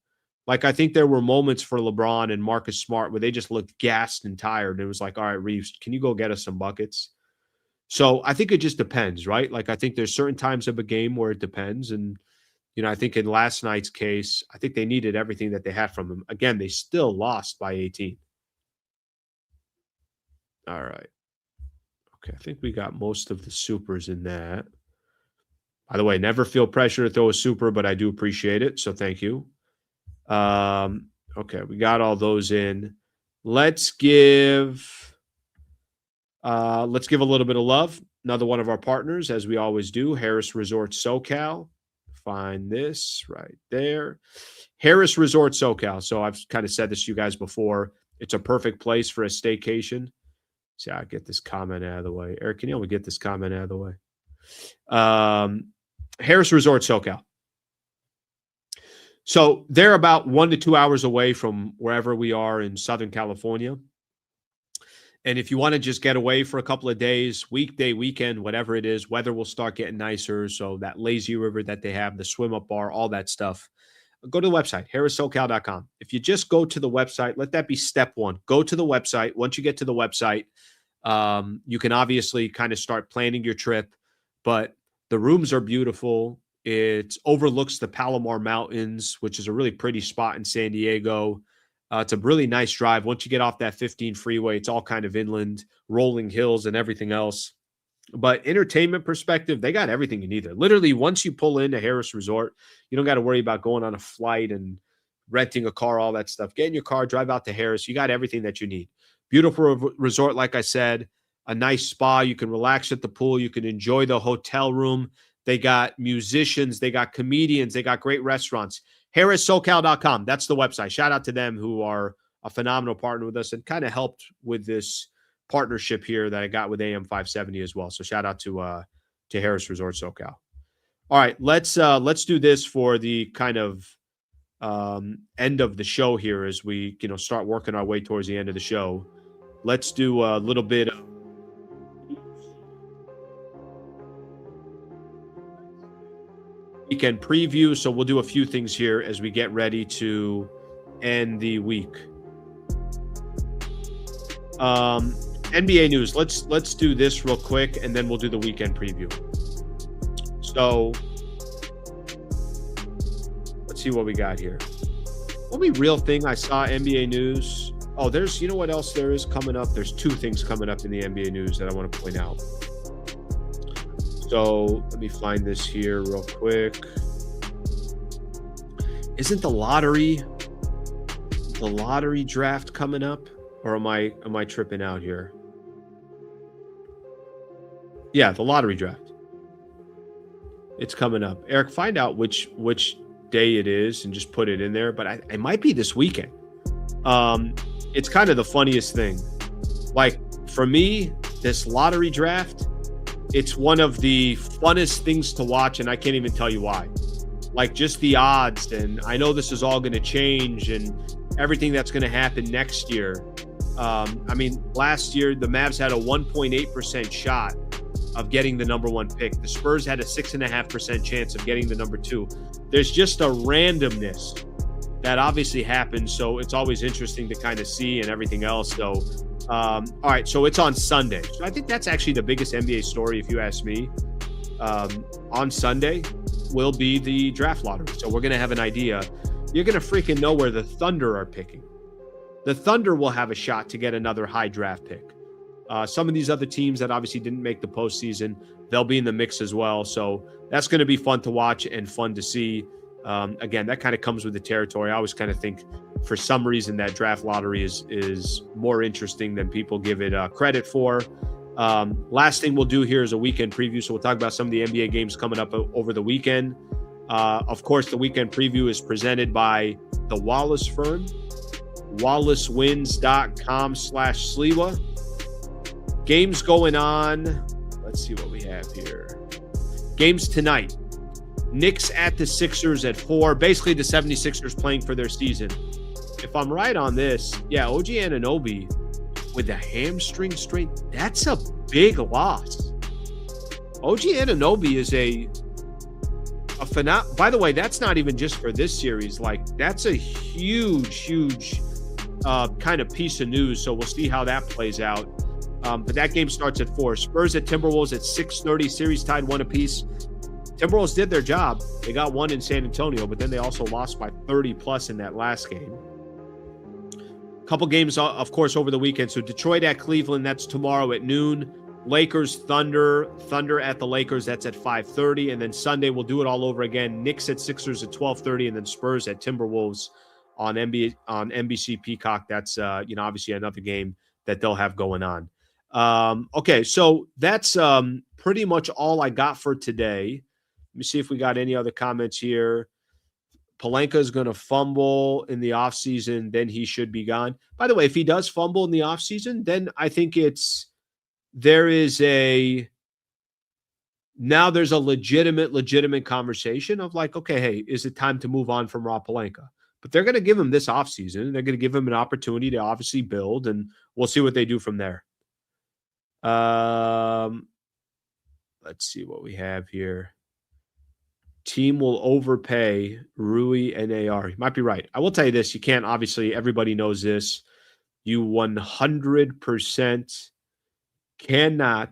Like, I think there were moments for LeBron and Marcus Smart where they just looked gassed and tired. And it was like, all right, Reaves, can you go get us some buckets? So I think it just depends, right? Like, I think there's certain times of a game where it depends. And, I think in last night's case, I think they needed everything that they had from him. Again, they still lost by 18. All right. Okay, I think we got most of the supers in that. By the way, never feel pressure to throw a super, but I do appreciate it. So thank you. Okay, we got all those in. let's give a little bit of love. Another one of our partners, as we always do, Harrah's Resort SoCal. Find this right there. Harrah's Resort SoCal. So I've kind of said this to you guys before. It's a perfect place for a staycation. See, I'll get this comment out of the way. Eric, can you help me get this comment out of the way? Harrah's Resort SoCal. So they're about 1 to 2 hours away from wherever we are in Southern California. And if you want to just get away for a couple of days, weekday, weekend, whatever it is, weather will start getting nicer. So that lazy river that they have, the swim up bar, all that stuff. Go to the website, harrahsocal.com. If you just go to the website, let that be step one. Go to the website. Once you get to the website, you can obviously kind of start planning your trip. But the rooms are beautiful. It overlooks the Palomar Mountains, which is a really pretty spot in San Diego. It's a really nice drive. Once you get off that 15 freeway, it's all kind of inland, rolling hills and everything else. But entertainment perspective, they got everything you need there. Literally, once you pull into Harrah's Resort, you don't got to worry about going on a flight and renting a car, all that stuff. Get in your car, drive out to Harrah's. You got everything that you need. Beautiful resort, like I said, a nice spa. You can relax at the pool. You can enjoy the hotel room. They got musicians. They got comedians. They got great restaurants. HarrahSoCal.com. That's the website. Shout out to them, who are a phenomenal partner with us and kind of helped with this partnership here that I got with AM 570 as well. So shout out to Harrah's Resort SoCal. All right, let's do this for the kind of end of the show here as we start working our way towards the end of the show. Let's do a little bit of weekend preview. So we'll do a few things here as we get ready to end the week. NBA news. Let's do this real quick, and then we'll do the weekend preview. So let's see what we got here. Only real thing I saw NBA news. Oh, there's, you know what else there is coming up? There's two things coming up in the NBA news that I want to point out. So let me find this here real quick. Isn't the lottery draft coming up? Or am I tripping out here? Yeah, the lottery draft. It's coming up. Eric, find out which day it is and just put it in there. But it might be this weekend. It's kind of the funniest thing. Like, for me, this lottery draft, it's one of the funnest things to watch, and I can't even tell you why. Like, just the odds, and I know this is all going to change and everything that's going to happen next year. Last year, the Mavs had a 1.8% shot of getting the number one pick. The Spurs had a 6.5% chance of getting the number two. There's just a randomness that obviously happens, so it's always interesting to kind of see and everything else. So, all right, so it's on Sunday. So I think that's actually the biggest NBA story, if you ask me. On Sunday will be the draft lottery. So we're going to have an idea. You're going to freaking know where the Thunder are picking. The Thunder will have a shot to get another high draft pick. Some of these other teams that obviously didn't make the postseason, they'll be in the mix as well. So that's going to be fun to watch and fun to see. Again, that kind of comes with the territory. I always kind of think for some reason that draft lottery is more interesting than people give it credit for. Last thing we'll do here is a weekend preview. So we'll talk about some of the NBA games coming up over the weekend. Of course, the weekend preview is presented by the Wallace Firm. wallacewins.com/Sliwa. Games going on. Let's see what we have here. Games tonight. Knicks at the Sixers at 4. Basically, the 76ers playing for their season. If I'm right on this, yeah, OG Anunoby with the hamstring strain, that's a big loss. OG Anunoby is a phenomenal. By the way, that's not even just for this series. Like, that's a huge kind of piece of news. So we'll see how that plays out. But that game starts at 4. Spurs at Timberwolves at 6:30. Series tied 1 apiece. Timberwolves did their job. They got 1 in San Antonio, but then they also lost by 30+ in that last game. Couple games, of course, over the weekend. So Detroit at Cleveland, that's tomorrow at noon. Lakers, Thunder at the Lakers, that's at 5:30. And then Sunday, we'll do it all over again. Knicks at Sixers at 12:30, and then Spurs at Timberwolves on NBC Peacock. That's obviously another game that they'll have going on. Okay, so that's pretty much all I got for today. Let me see if we got any other comments here. Pelinka is going to fumble in the offseason, then he should be gone. By the way, if he does fumble in the offseason, then I think there's a legitimate conversation of like, okay, hey, is it time to move on from Rob Pelinka? But they're going to give him this offseason. They're going to give him an opportunity to obviously build, and we'll see what they do from there. Let's see what we have here. Team will overpay Rui and AR. You might be right. I will tell you this. You can't, obviously, everybody knows this. You 100% cannot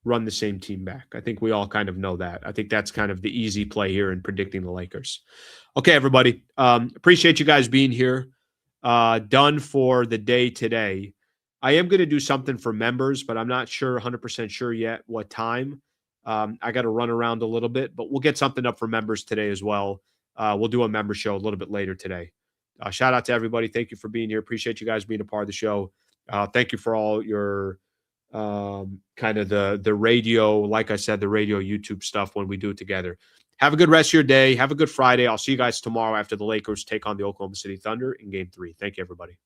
run the same team back. I think we all kind of know that. I think that's kind of the easy play here in predicting the Lakers. Okay, everybody. Appreciate you guys being here. Done for the day today. I am going to do something for members, but I'm not 100% sure yet what time. I got to run around a little bit, but we'll get something up for members today as well. We'll do a member show a little bit later today. Shout out to everybody. Thank you for being here. Appreciate you guys being a part of the show. Thank you for all your kind of the radio, like I said, the radio YouTube stuff when we do it together. Have a good rest of your day. Have a good Friday. I'll see you guys tomorrow after the Lakers take on the Oklahoma City Thunder in Game 3. Thank you, everybody.